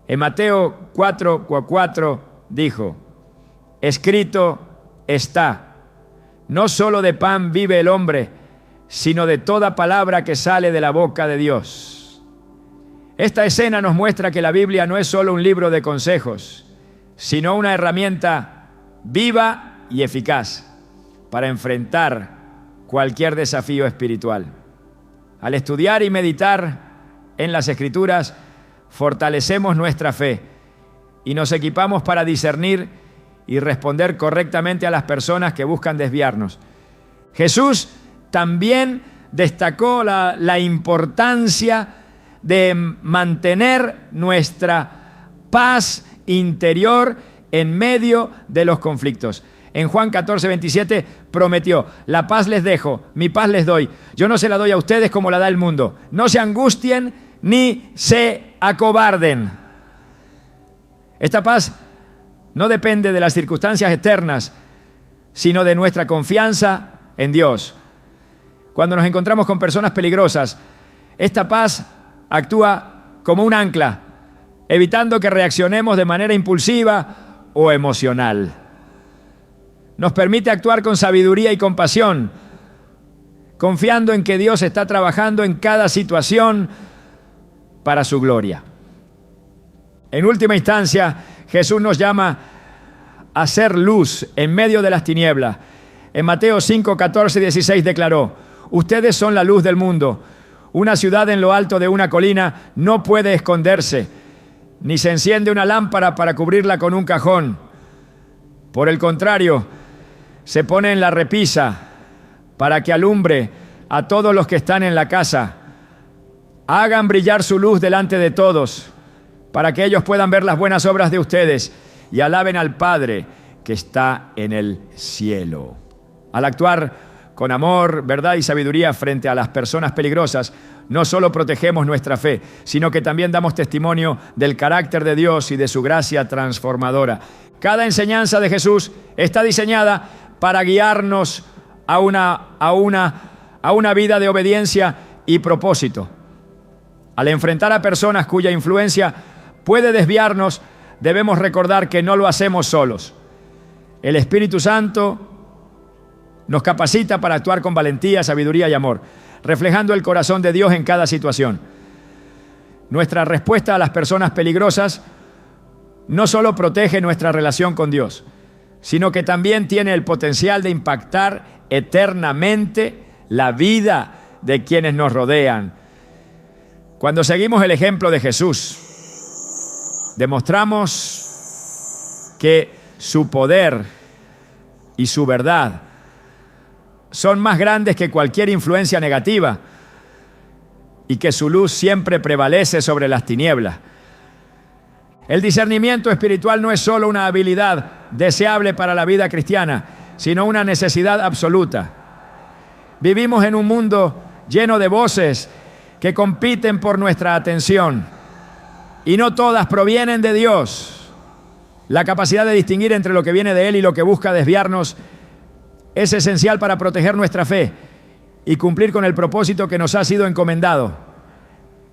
En Mateo 4:4 dijo: escrito está, no solo de pan vive el hombre, sino de toda palabra que sale de la boca de Dios. Esta escena nos muestra que la Biblia no es solo un libro de consejos, sino una herramienta viva y eficaz para enfrentar cualquier desafío espiritual. Al estudiar y meditar en las Escrituras, fortalecemos nuestra fe y nos equipamos para discernir y responder correctamente a las personas que buscan desviarnos. Jesús también destacó la importancia de mantener nuestra paz interior en medio de los conflictos. En Juan 14:27 prometió: la paz les dejo, mi paz les doy. Yo no se la doy a ustedes como la da el mundo. No se angustien ni se acobarden. Esta paz no depende de las circunstancias externas, sino de nuestra confianza en Dios. Cuando nos encontramos con personas peligrosas, esta paz actúa como un ancla, evitando que reaccionemos de manera impulsiva o emocional. Nos permite actuar con sabiduría y compasión, confiando en que Dios está trabajando en cada situación para su gloria. En última instancia, Jesús nos llama a ser luz en medio de las tinieblas. En Mateo 5, 14 y 16 declaró: ustedes son la luz del mundo. Una ciudad en lo alto de una colina no puede esconderse, ni se enciende una lámpara para cubrirla con un cajón. Por el contrario, se pone en la repisa para que alumbre a todos los que están en la casa. Hagan brillar su luz delante de todos, para que ellos puedan ver las buenas obras de ustedes y alaben al Padre que está en el cielo. Al actuar con amor, verdad y sabiduría frente a las personas peligrosas, no solo protegemos nuestra fe, sino que también damos testimonio del carácter de Dios y de su gracia transformadora. Cada enseñanza de Jesús está diseñada para guiarnos a una vida de obediencia y propósito. Al enfrentar a personas cuya influencia puede desviarnos, debemos recordar que no lo hacemos solos. El Espíritu Santo nos capacita para actuar con valentía, sabiduría y amor, reflejando el corazón de Dios en cada situación. Nuestra respuesta a las personas peligrosas no solo protege nuestra relación con Dios, sino que también tiene el potencial de impactar eternamente la vida de quienes nos rodean. Cuando seguimos el ejemplo de Jesús, demostramos que su poder y su verdad son más grandes que cualquier influencia negativa y que su luz siempre prevalece sobre las tinieblas. El discernimiento espiritual no es solo una habilidad deseable para la vida cristiana, sino una necesidad absoluta. Vivimos en un mundo lleno de voces que compiten por nuestra atención y no todas provienen de Dios. La capacidad de distinguir entre lo que viene de Él y lo que busca desviarnos es esencial para proteger nuestra fe y cumplir con el propósito que nos ha sido encomendado.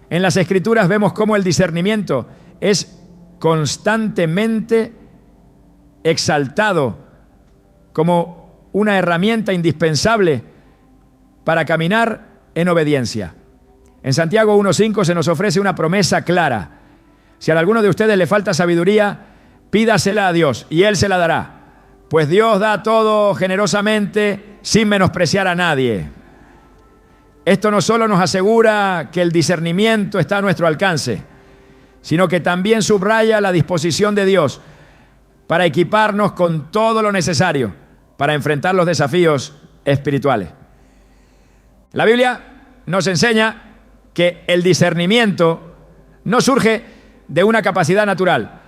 En las Escrituras vemos cómo el discernimiento es constantemente exaltado como una herramienta indispensable para caminar en obediencia. En Santiago 1:5 se nos ofrece una promesa clara. Si a alguno de ustedes le falta sabiduría, pídasela a Dios y Él se la dará. Pues Dios da todo generosamente sin menospreciar a nadie. Esto no solo nos asegura que el discernimiento está a nuestro alcance, sino que también subraya la disposición de Dios para equiparnos con todo lo necesario para enfrentar los desafíos espirituales. La Biblia nos enseña que el discernimiento no surge de una capacidad natural,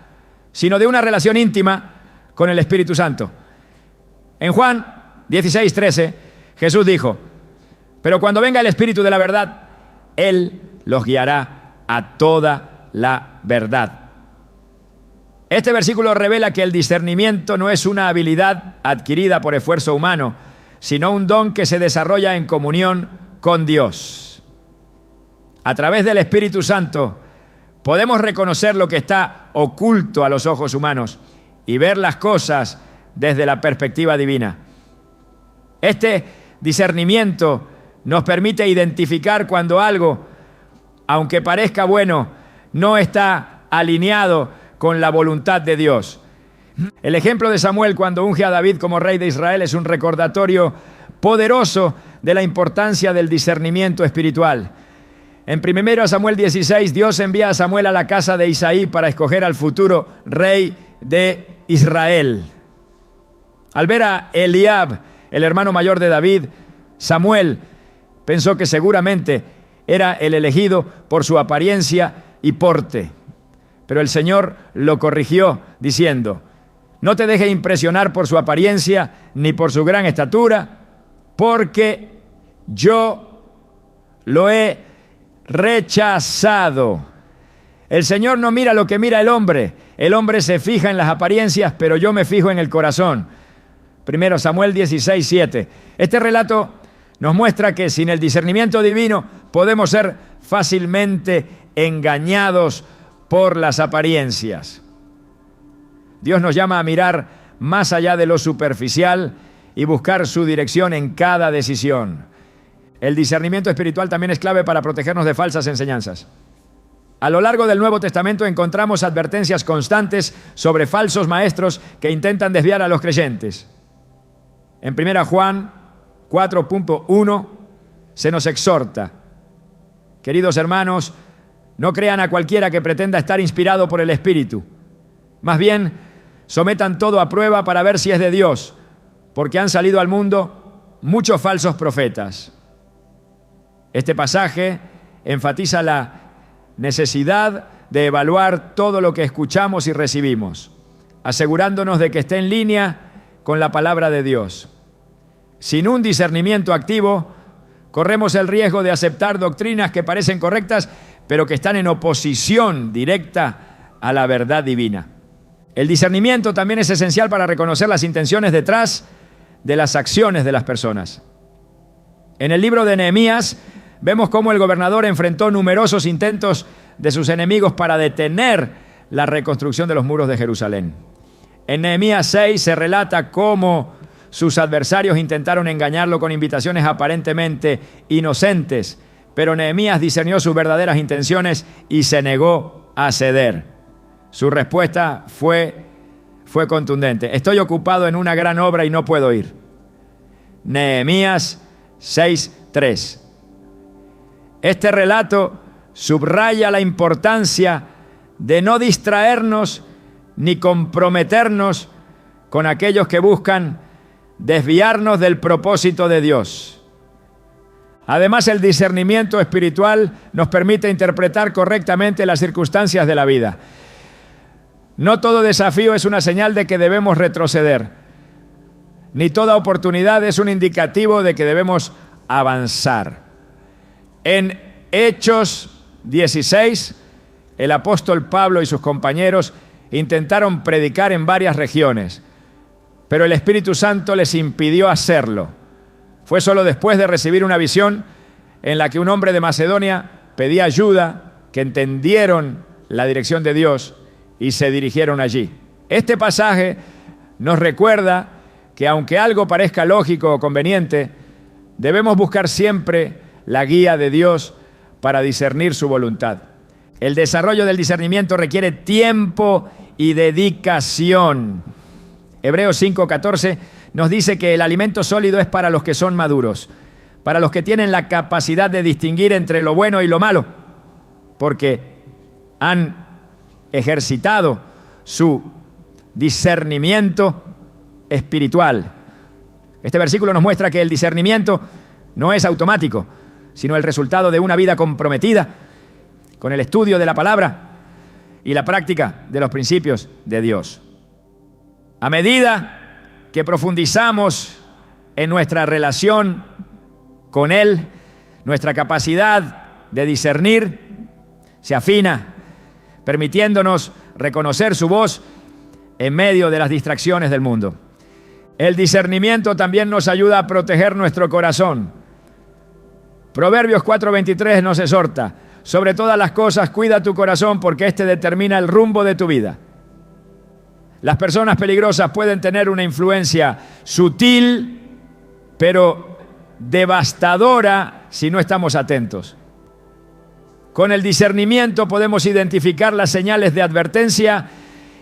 sino de una relación íntima con el Espíritu Santo. En Juan 16:13, Jesús dijo: pero cuando venga el Espíritu de la verdad, Él los guiará a toda la verdad. Este versículo revela que el discernimiento no es una habilidad adquirida por esfuerzo humano, sino un don que se desarrolla en comunión con Dios. A través del Espíritu Santo podemos reconocer lo que está oculto a los ojos humanos y ver las cosas desde la perspectiva divina. Este discernimiento nos permite identificar cuando algo, aunque parezca bueno, no está alineado con la voluntad de Dios. El ejemplo de Samuel cuando unge a David como rey de Israel es un recordatorio poderoso de la importancia del discernimiento espiritual. En 1 Samuel 16, Dios envía a Samuel a la casa de Isaí para escoger al futuro rey de Israel. Al ver a Eliab, el hermano mayor de David, Samuel pensó que seguramente era el elegido por su apariencia y porte. Pero el Señor lo corrigió diciendo: no te dejes impresionar por su apariencia ni por su gran estatura, porque yo lo he rechazado. El Señor no mira lo que mira el hombre se fija en las apariencias, pero yo me fijo en el corazón. 1 Samuel 16:7. Este relato nos muestra que sin el discernimiento divino podemos ser fácilmente engañados por las apariencias. Dios nos llama a mirar más allá de lo superficial y buscar su dirección en cada decisión. El discernimiento espiritual también es clave para protegernos de falsas enseñanzas. A lo largo del Nuevo Testamento encontramos advertencias constantes sobre falsos maestros que intentan desviar a los creyentes. En 1 Juan 4.1 se nos exhorta: queridos hermanos, no crean a cualquiera que pretenda estar inspirado por el Espíritu. Más bien, sometan todo a prueba para ver si es de Dios, porque han salido al mundo muchos falsos profetas. Este pasaje enfatiza la necesidad de evaluar todo lo que escuchamos y recibimos, asegurándonos de que esté en línea con la palabra de Dios. Sin un discernimiento activo, corremos el riesgo de aceptar doctrinas que parecen correctas, pero que están en oposición directa a la verdad divina. El discernimiento también es esencial para reconocer las intenciones detrás de las acciones de las personas. En el libro de Nehemías vemos cómo el gobernador enfrentó numerosos intentos de sus enemigos para detener la reconstrucción de los muros de Jerusalén. En Nehemías 6 se relata cómo sus adversarios intentaron engañarlo con invitaciones aparentemente inocentes, pero Nehemías discernió sus verdaderas intenciones y se negó a ceder. Su respuesta fue contundente: estoy ocupado en una gran obra y no puedo ir. Nehemías 6:3. Este relato subraya la importancia de no distraernos ni comprometernos con aquellos que buscan desviarnos del propósito de Dios. Además, el discernimiento espiritual nos permite interpretar correctamente las circunstancias de la vida. No todo desafío es una señal de que debemos retroceder, ni toda oportunidad es un indicativo de que debemos avanzar. En Hechos 16, el apóstol Pablo y sus compañeros intentaron predicar en varias regiones, pero el Espíritu Santo les impidió hacerlo. Fue solo después de recibir una visión en la que un hombre de Macedonia pedía ayuda que entendieron la dirección de Dios y se dirigieron allí. Este pasaje nos recuerda que aunque algo parezca lógico o conveniente, debemos buscar siempre la guía de Dios para discernir su voluntad. El desarrollo del discernimiento requiere tiempo y dedicación. Hebreos 5:14 nos dice que el alimento sólido es para los que son maduros, para los que tienen la capacidad de distinguir entre lo bueno y lo malo, porque han ejercitado su discernimiento espiritual. Este versículo nos muestra que el discernimiento no es automático, sino el resultado de una vida comprometida con el estudio de la palabra y la práctica de los principios de Dios. A medida que profundizamos en nuestra relación con Él, nuestra capacidad de discernir se afina, permitiéndonos reconocer su voz en medio de las distracciones del mundo. El discernimiento también nos ayuda a proteger nuestro corazón. Proverbios 4:23 nos exhorta: sobre todas las cosas cuida tu corazón, porque este determina el rumbo de tu vida. Las personas peligrosas pueden tener una influencia sutil, pero devastadora si no estamos atentos. Con el discernimiento podemos identificar las señales de advertencia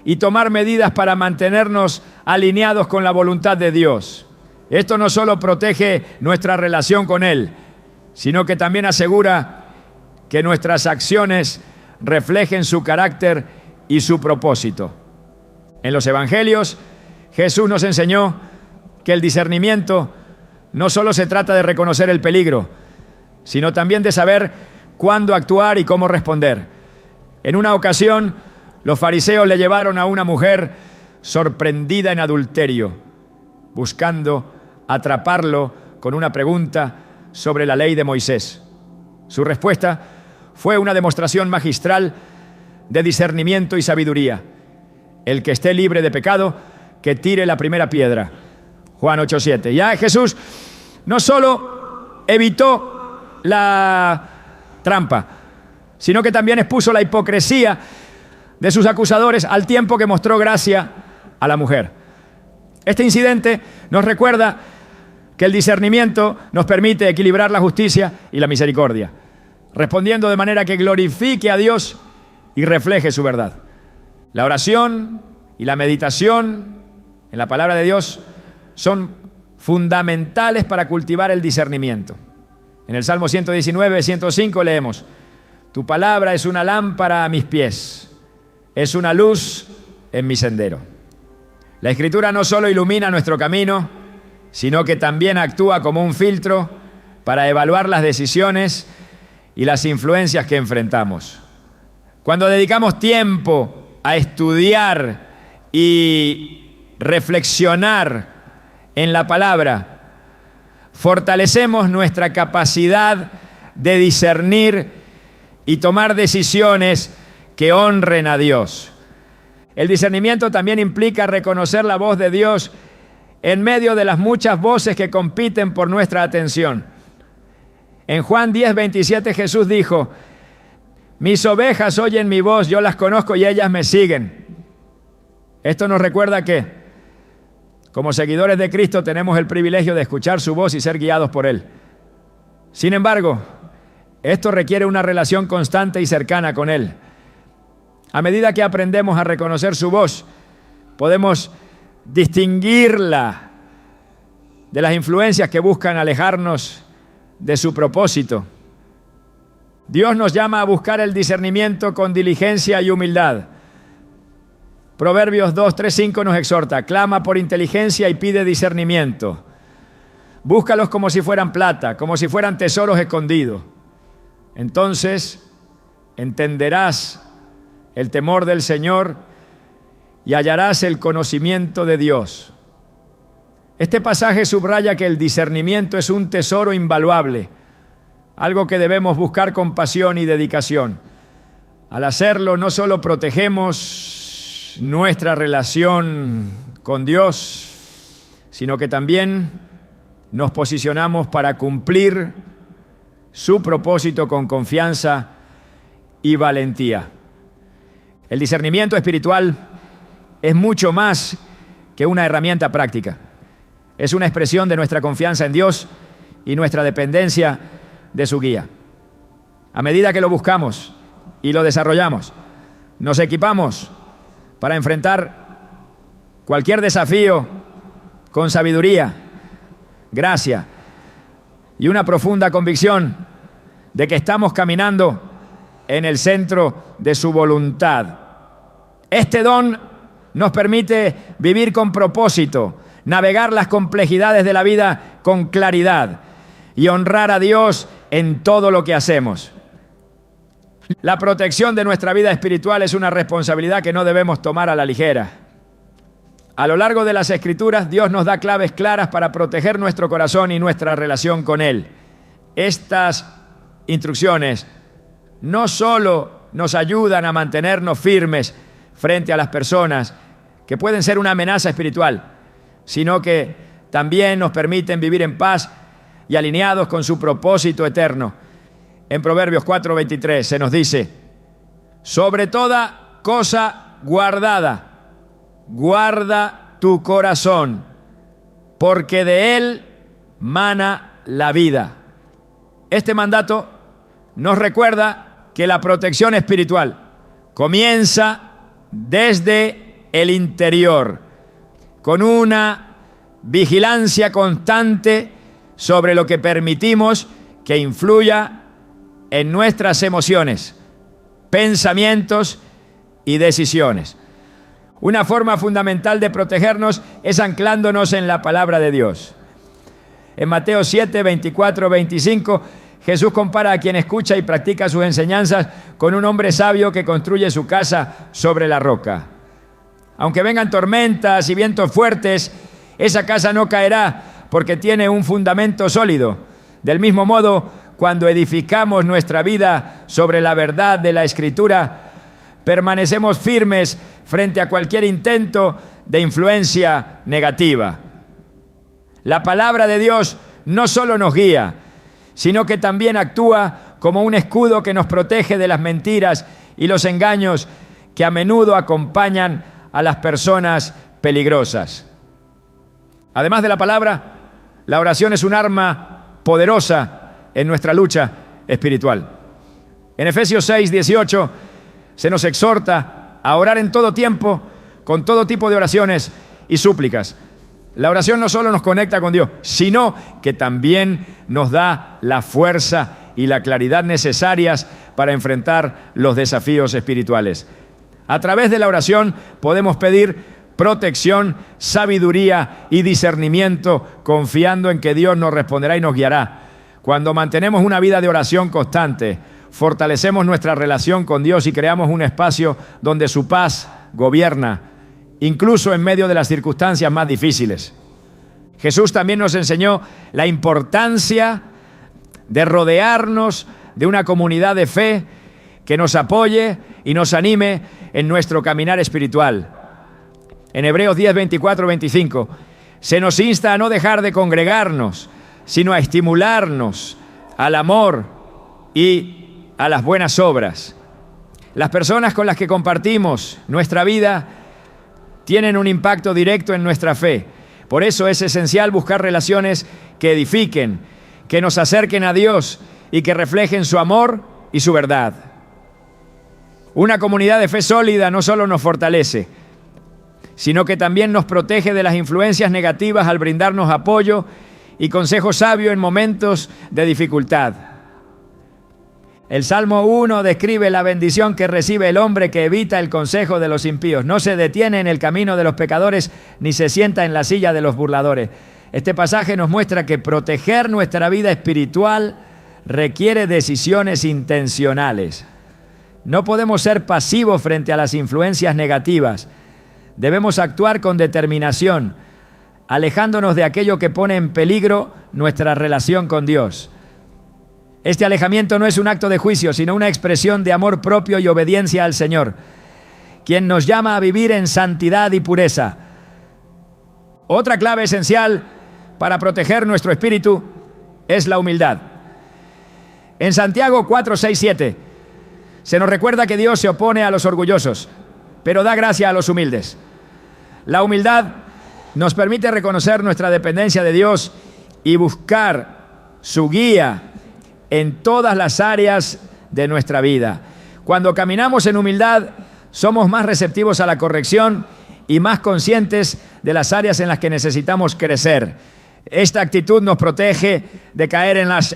y tomar medidas para mantenernos alineados con la voluntad de Dios. Esto no solo protege nuestra relación con Él, sino que también asegura que nuestras acciones reflejen su carácter y su propósito. En los evangelios, Jesús nos enseñó que el discernimiento no solo se trata de reconocer el peligro, sino también de saber cuándo actuar y cómo responder. En una ocasión, los fariseos le llevaron a una mujer sorprendida en adulterio, buscando atraparlo con una pregunta sobre la ley de Moisés. Su respuesta fue una demostración magistral de discernimiento y sabiduría. El que esté libre de pecado, que tire la primera piedra. Juan 8:7. Ya Jesús no solo evitó la trampa, sino que también expuso la hipocresía de sus acusadores al tiempo que mostró gracia a la mujer. Este incidente nos recuerda que el discernimiento nos permite equilibrar la justicia y la misericordia, respondiendo de manera que glorifique a Dios y refleje su verdad. La oración y la meditación en la palabra de Dios son fundamentales para cultivar el discernimiento. En el Salmo 119, 105 leemos: tu palabra es una lámpara a mis pies, es una luz en mi sendero. La Escritura no solo ilumina nuestro camino, sino que también actúa como un filtro para evaluar las decisiones y las influencias que enfrentamos. Cuando dedicamos tiempo a estudiar y reflexionar en la palabra, fortalecemos nuestra capacidad de discernir y tomar decisiones que honren a Dios. El discernimiento también implica reconocer la voz de Dios en medio de las muchas voces que compiten por nuestra atención. En Juan 10:27 Jesús dijo: mis ovejas oyen mi voz, yo las conozco y ellas me siguen. Esto nos recuerda que, como seguidores de Cristo, tenemos el privilegio de escuchar su voz y ser guiados por Él. Sin embargo, esto requiere una relación constante y cercana con Él. A medida que aprendemos a reconocer su voz, podemos distinguirla de las influencias que buscan alejarnos de su propósito. Dios nos llama a buscar el discernimiento con diligencia y humildad. Proverbios 2, 3, 5 nos exhorta: clama por inteligencia y pide discernimiento. Búscalos como si fueran plata, como si fueran tesoros escondidos. Entonces entenderás el temor del Señor y hallarás el conocimiento de Dios. Este pasaje subraya que el discernimiento es un tesoro invaluable, algo que debemos buscar con pasión y dedicación. Al hacerlo, no solo protegemos nuestra relación con Dios, sino que también nos posicionamos para cumplir su propósito con confianza y valentía. El discernimiento espiritual es mucho más que una herramienta práctica. Es una expresión de nuestra confianza en Dios y nuestra dependencia de su guía. A medida que lo buscamos y lo desarrollamos, nos equipamos para enfrentar cualquier desafío con sabiduría, gracia y una profunda convicción de que estamos caminando en el centro de su voluntad. Este don nos permite vivir con propósito, navegar las complejidades de la vida con claridad y honrar a Dios en todo lo que hacemos. La protección de nuestra vida espiritual es una responsabilidad que no debemos tomar a la ligera. A lo largo de las Escrituras, Dios nos da claves claras para proteger nuestro corazón y nuestra relación con Él. Estas instrucciones no solo nos ayudan a mantenernos firmes frente a las personas que pueden ser una amenaza espiritual, sino que también nos permiten vivir en paz y alineados con su propósito eterno. En Proverbios 4:23 se nos dice: sobre toda cosa guardada, guarda tu corazón, porque de él mana la vida. Este mandato nos recuerda que la protección espiritual comienza desde el interior, con una vigilancia constante sobre lo que permitimos que influya en nuestras emociones, pensamientos y decisiones. Una forma fundamental de protegernos es anclándonos en la palabra de Dios. En Mateo 7, 24, 25, Jesús compara a quien escucha y practica sus enseñanzas con un hombre sabio que construye su casa sobre la roca. Aunque vengan tormentas y vientos fuertes, esa casa no caerá porque tiene un fundamento sólido. Del mismo modo, cuando edificamos nuestra vida sobre la verdad de la Escritura, permanecemos firmes frente a cualquier intento de influencia negativa. La palabra de Dios no solo nos guía, sino que también actúa como un escudo que nos protege de las mentiras y los engaños que a menudo acompañan a las personas peligrosas. Además de la palabra, la oración es un arma poderosa en nuestra lucha espiritual. En Efesios 6, 18 se nos exhorta a orar en todo tiempo, con todo tipo de oraciones y súplicas. La oración no solo nos conecta con Dios, sino que también nos da la fuerza y la claridad necesarias para enfrentar los desafíos espirituales. A través de la oración podemos pedir protección, sabiduría y discernimiento, confiando en que Dios nos responderá y nos guiará. Cuando mantenemos una vida de oración constante, fortalecemos nuestra relación con Dios y creamos un espacio donde su paz gobierna, incluso en medio de las circunstancias más difíciles. Jesús también nos enseñó la importancia de rodearnos de una comunidad de fe que nos apoye y nos anime en nuestro caminar espiritual. En Hebreos 10, 24, 25, se nos insta a no dejar de congregarnos, sino a estimularnos al amor y a las buenas obras. Las personas con las que compartimos nuestra vida tienen un impacto directo en nuestra fe. Por eso es esencial buscar relaciones que edifiquen, que nos acerquen a Dios y que reflejen su amor y su verdad. Una comunidad de fe sólida no solo nos fortalece, sino que también nos protege de las influencias negativas al brindarnos apoyo y consejo sabio en momentos de dificultad. El Salmo 1 describe la bendición que recibe el hombre que evita el consejo de los impíos. No se detiene en el camino de los pecadores, ni se sienta en la silla de los burladores. Este pasaje nos muestra que proteger nuestra vida espiritual requiere decisiones intencionales. No podemos ser pasivos frente a las influencias negativas. Debemos actuar con determinación, alejándonos de aquello que pone en peligro nuestra relación con Dios. Este alejamiento no es un acto de juicio, sino una expresión de amor propio y obediencia al Señor, quien nos llama a vivir en santidad y pureza. Otra clave esencial para proteger nuestro espíritu es la humildad. En Santiago 4, 6, 7 se nos recuerda que Dios se opone a los orgullosos, pero da gracia a los humildes. La humildad nos permite reconocer nuestra dependencia de Dios y buscar su guía en todas las áreas de nuestra vida. Cuando caminamos en humildad, somos más receptivos a la corrección y más conscientes de las áreas en las que necesitamos crecer. Esta actitud nos protege de caer en las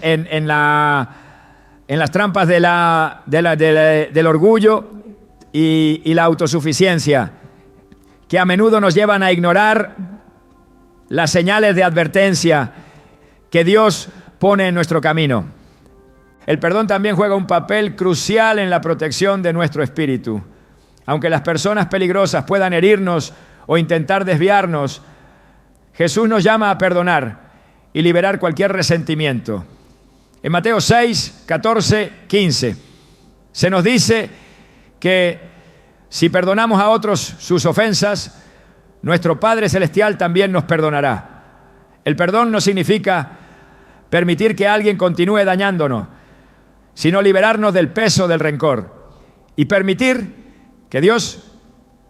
trampas del orgullo y la autosuficiencia, que a menudo nos llevan a ignorar las señales de advertencia que Dios pone en nuestro camino. El perdón también juega un papel crucial en la protección de nuestro espíritu. Aunque las personas peligrosas puedan herirnos o intentar desviarnos, Jesús nos llama a perdonar y liberar cualquier resentimiento. En Mateo 6, 14, 15, se nos dice que si perdonamos a otros sus ofensas, nuestro Padre Celestial también nos perdonará. El perdón no significa permitir que alguien continúe dañándonos, sino liberarnos del peso del rencor y permitir que Dios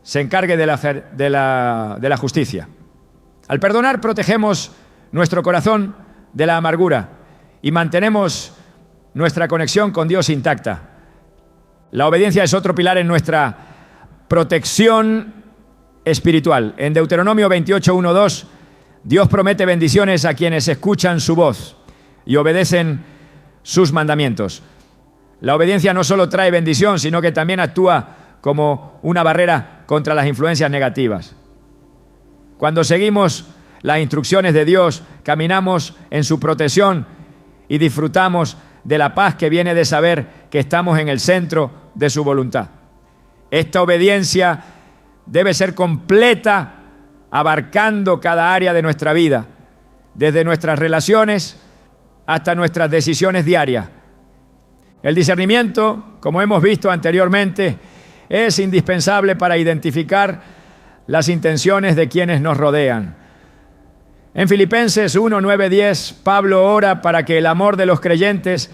se encargue de la justicia. Al perdonar, protegemos nuestro corazón de la amargura y mantenemos nuestra conexión con Dios intacta. La obediencia es otro pilar en nuestra protección espiritual. En Deuteronomio 28, 1, 2, Dios promete bendiciones a quienes escuchan su voz y obedecen sus mandamientos. La obediencia no solo trae bendición, sino que también actúa como una barrera contra las influencias negativas. Cuando seguimos las instrucciones de Dios, caminamos en su protección y disfrutamos de la paz que viene de saber que estamos en el centro de su voluntad. Esta obediencia debe ser completa, abarcando cada área de nuestra vida, desde nuestras relaciones hasta nuestras decisiones diarias. El discernimiento, como hemos visto anteriormente, es indispensable para identificar las intenciones de quienes nos rodean. En Filipenses 1, 9, 10, Pablo ora para que el amor de los creyentes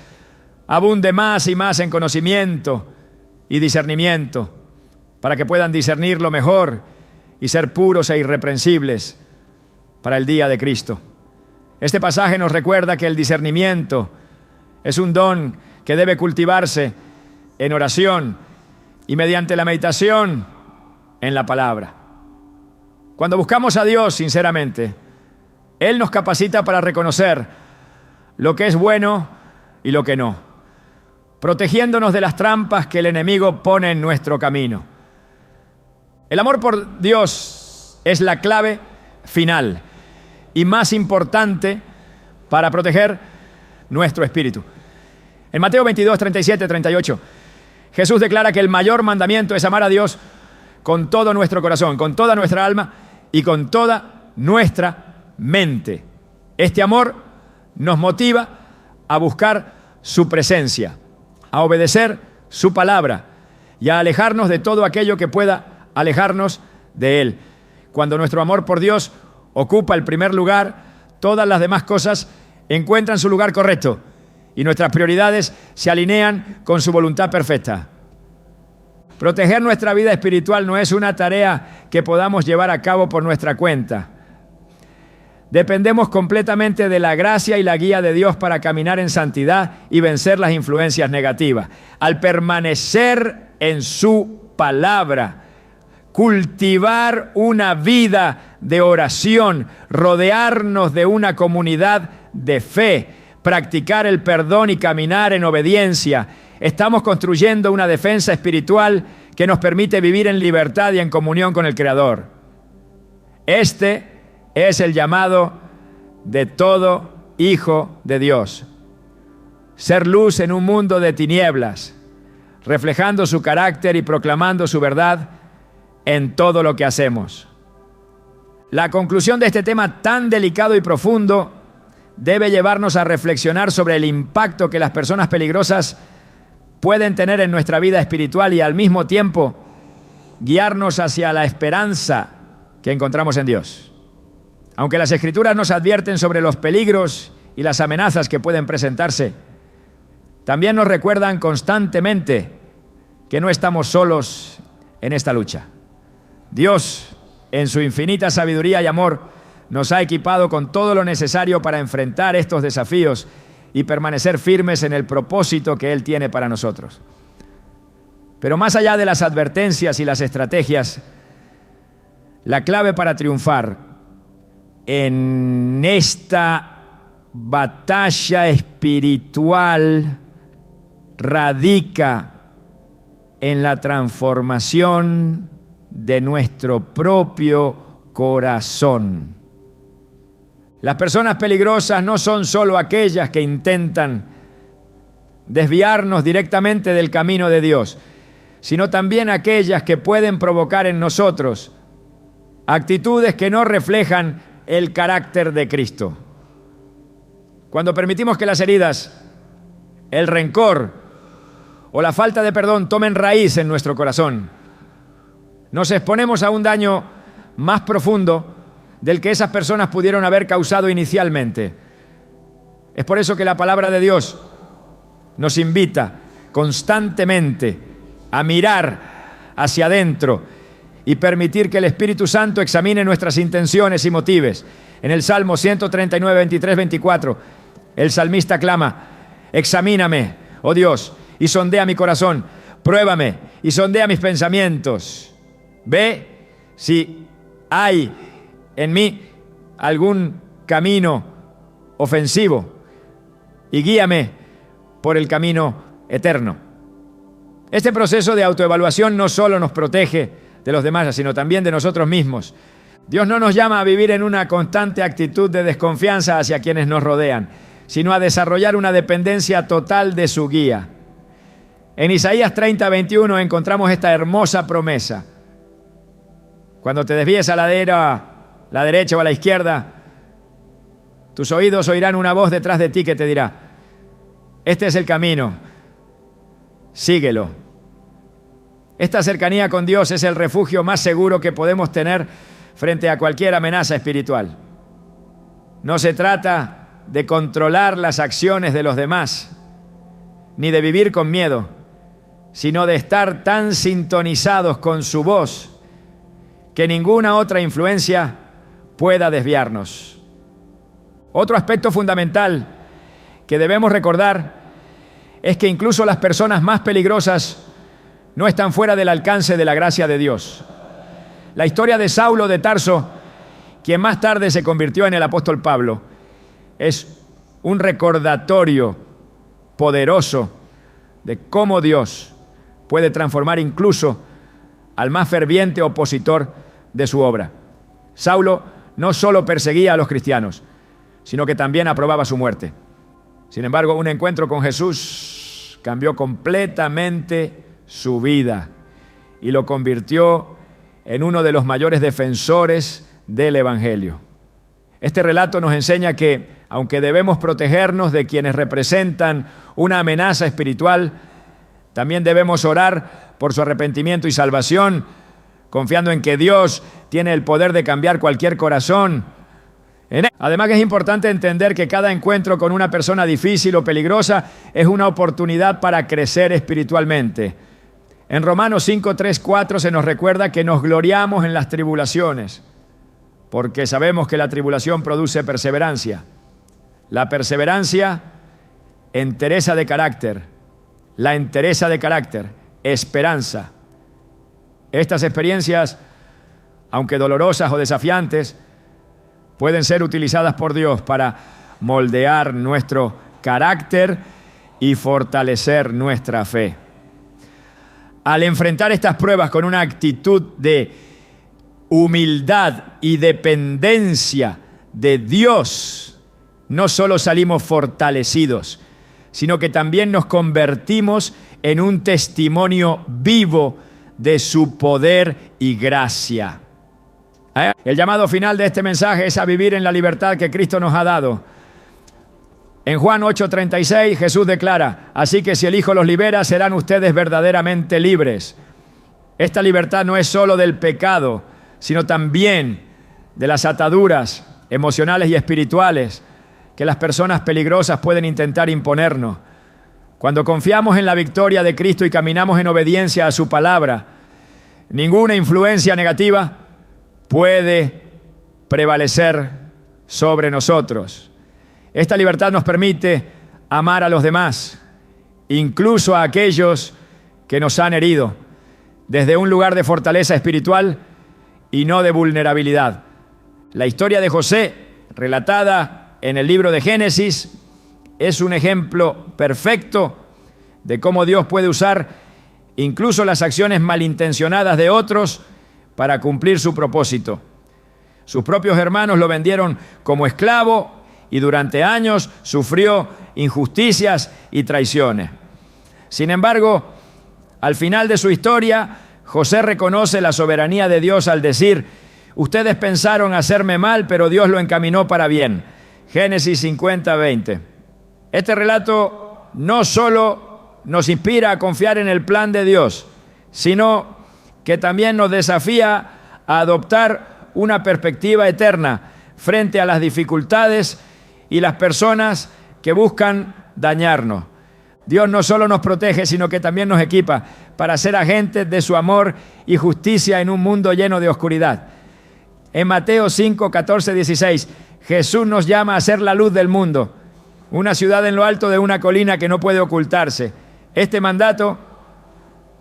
abunde más y más en conocimiento y discernimiento, para que puedan discernir lo mejor y ser puros e irreprensibles para el día de Cristo. Este pasaje nos recuerda que el discernimiento es un don que debe cultivarse en oración y mediante la meditación en la palabra. Cuando buscamos a Dios sinceramente, Él nos capacita para reconocer lo que es bueno y lo que no, protegiéndonos de las trampas que el enemigo pone en nuestro camino. El amor por Dios es la clave final y más importante para proteger nuestro espíritu. En Mateo 22, 37, 38, Jesús declara que el mayor mandamiento es amar a Dios con todo nuestro corazón, con toda nuestra alma y con toda nuestra mente. Este amor nos motiva a buscar su presencia, a obedecer su palabra y a alejarnos de todo aquello que pueda alejarnos de Él. Cuando nuestro amor por Dios ocupa el primer lugar, todas las demás cosas encuentran su lugar correcto y nuestras prioridades se alinean con su voluntad perfecta. Proteger nuestra vida espiritual no es una tarea que podamos llevar a cabo por nuestra cuenta. Dependemos completamente de la gracia y la guía de Dios para caminar en santidad y vencer las influencias negativas. Al permanecer en su palabra, cultivar una vida de oración, rodearnos de una comunidad de fe, practicar el perdón y caminar en obediencia, estamos construyendo una defensa espiritual que nos permite vivir en libertad y en comunión con el Creador. Este es el llamado de todo hijo de Dios. Ser luz en un mundo de tinieblas, reflejando su carácter y proclamando su verdad en todo lo que hacemos. La conclusión de este tema tan delicado y profundo debe llevarnos a reflexionar sobre el impacto que las personas peligrosas pueden tener en nuestra vida espiritual y al mismo tiempo guiarnos hacia la esperanza que encontramos en Dios. Aunque las Escrituras nos advierten sobre los peligros y las amenazas que pueden presentarse, también nos recuerdan constantemente que no estamos solos en esta lucha. Dios, en su infinita sabiduría y amor, nos ha equipado con todo lo necesario para enfrentar estos desafíos y permanecer firmes en el propósito que Él tiene para nosotros. Pero más allá de las advertencias y las estrategias, la clave para triunfar en esta batalla espiritual radica en la transformación de nuestro propio corazón. Las personas peligrosas no son solo aquellas que intentan desviarnos directamente del camino de Dios, sino también aquellas que pueden provocar en nosotros actitudes que no reflejan el carácter de Cristo. Cuando permitimos que las heridas, el rencor o la falta de perdón tomen raíz en nuestro corazón, nos exponemos a un daño más profundo del que esas personas pudieron haber causado inicialmente. Es por eso que la palabra de Dios nos invita constantemente a mirar hacia adentro y permitir que el Espíritu Santo examine nuestras intenciones y motives. En el Salmo 139, 23, 24, el salmista clama: examíname, oh Dios, y sondea mi corazón, pruébame y sondea mis pensamientos. Ve si hay en mí algún camino ofensivo y guíame por el camino eterno. Este proceso de autoevaluación no solo nos protege de los demás, sino también de nosotros mismos. Dios no nos llama a vivir en una constante actitud de desconfianza hacia quienes nos rodean, sino a desarrollar una dependencia total de su guía. En Isaías 30, 21 encontramos esta hermosa promesa: cuando te desvíes a la derecha o a la izquierda, tus oídos oirán una voz detrás de ti que te dirá: este es el camino, síguelo. Esta cercanía con Dios es el refugio más seguro que podemos tener frente a cualquier amenaza espiritual. No se trata de controlar las acciones de los demás, ni de vivir con miedo, sino de estar tan sintonizados con su voz que ninguna otra influencia pueda desviarnos. Otro aspecto fundamental que debemos recordar es que incluso las personas más peligrosas no están fuera del alcance de la gracia de Dios. La historia de Saulo de Tarso, quien más tarde se convirtió en el apóstol Pablo, es un recordatorio poderoso de cómo Dios puede transformar incluso al más ferviente opositor de su obra. Saulo no solo perseguía a los cristianos, sino que también aprobaba su muerte. Sin embargo, un encuentro con Jesús cambió completamente su vida y lo convirtió en uno de los mayores defensores del Evangelio. Este relato nos enseña que, aunque debemos protegernos de quienes representan una amenaza espiritual, también debemos orar por su arrepentimiento y salvación, confiando en que Dios tiene el poder de cambiar cualquier corazón. Además, que es importante entender que cada encuentro con una persona difícil o peligrosa es una oportunidad para crecer espiritualmente. En Romanos 5, 3, 4 se nos recuerda que nos gloriamos en las tribulaciones, porque sabemos que la tribulación produce perseverancia. La perseverancia, entereza de carácter. La entereza de carácter, esperanza. Estas experiencias, aunque dolorosas o desafiantes, pueden ser utilizadas por Dios para moldear nuestro carácter y fortalecer nuestra fe. Al enfrentar estas pruebas con una actitud de humildad y dependencia de Dios, no solo salimos fortalecidos, sino que también nos convertimos en un testimonio vivo de su poder y gracia. El llamado final de este mensaje es a vivir en la libertad que Cristo nos ha dado. En Juan 8:36 Jesús declara: así que si el Hijo los libera, serán ustedes verdaderamente libres. Esta libertad no es solo del pecado, sino también de las ataduras emocionales y espirituales que las personas peligrosas pueden intentar imponernos. Cuando confiamos en la victoria de Cristo y caminamos en obediencia a su palabra, Ninguna influencia negativa puede prevalecer sobre nosotros. Esta libertad nos permite amar a los demás, incluso a aquellos que nos han herido, desde un lugar de fortaleza espiritual y no de vulnerabilidad. La historia de José, relatada en el libro de Génesis, es un ejemplo perfecto de cómo Dios puede usar incluso las acciones malintencionadas de otros para cumplir su propósito. Sus propios hermanos lo vendieron como esclavo y durante años sufrió injusticias y traiciones. Sin embargo, al final de su historia, José reconoce la soberanía de Dios al decir: ustedes pensaron hacerme mal, pero Dios lo encaminó para bien. Génesis 50:20. Este relato no solo nos inspira a confiar en el plan de Dios, sino que también nos desafía a adoptar una perspectiva eterna frente a las dificultades y las personas que buscan dañarnos. Dios no solo nos protege, sino que también nos equipa para ser agentes de su amor y justicia en un mundo lleno de oscuridad. En Mateo 5, 14, 16, Jesús nos llama a ser la luz del mundo, una ciudad en lo alto de una colina que no puede ocultarse. Este mandato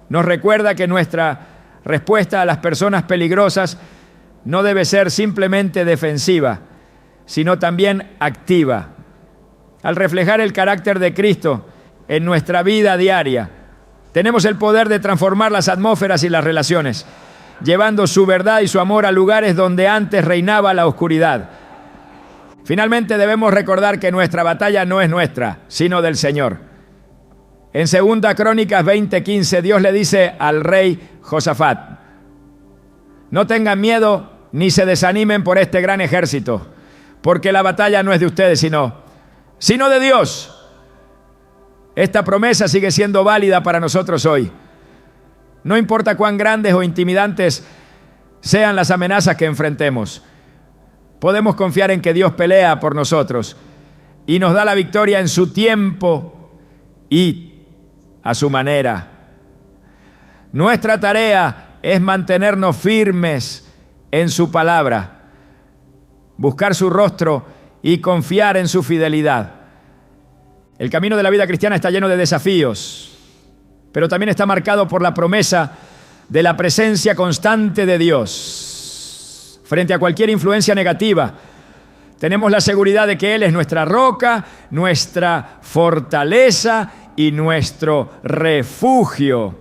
nos recuerda que nuestra respuesta a las personas peligrosas no debe ser simplemente defensiva, sino también activa. Al reflejar el carácter de Cristo en nuestra vida diaria, tenemos el poder de transformar las atmósferas y las relaciones, llevando su verdad y su amor a lugares donde antes reinaba la oscuridad. Finalmente debemos recordar que nuestra batalla no es nuestra, sino del Señor. En 2 Crónicas 20:15, Dios le dice al rey Josafat: no tengan miedo ni se desanimen por este gran ejército, porque la batalla no es de ustedes, sino de Dios. Esta promesa sigue siendo válida para nosotros hoy. No importa cuán grandes o intimidantes sean las amenazas que enfrentemos, podemos confiar en que Dios pelea por nosotros y nos da la victoria en su tiempo y a su manera. Nuestra tarea es mantenernos firmes en su palabra, buscar su rostro y confiar en su fidelidad. El camino de la vida cristiana está lleno de desafíos, pero también está marcado por la promesa de la presencia constante de Dios. Frente a cualquier influencia negativa, tenemos la seguridad de que Él es nuestra roca, nuestra fortaleza y nuestro refugio.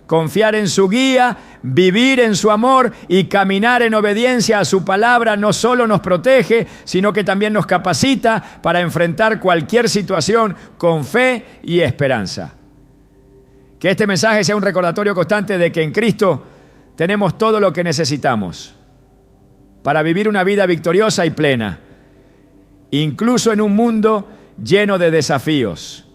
Confiar en su guía, vivir en su amor y caminar en obediencia a su palabra no solo nos protege, sino que también nos capacita para enfrentar cualquier situación con fe y esperanza. Que este mensaje sea un recordatorio constante de que en Cristo tenemos todo lo que necesitamos para vivir una vida victoriosa y plena, incluso en un mundo lleno de desafíos.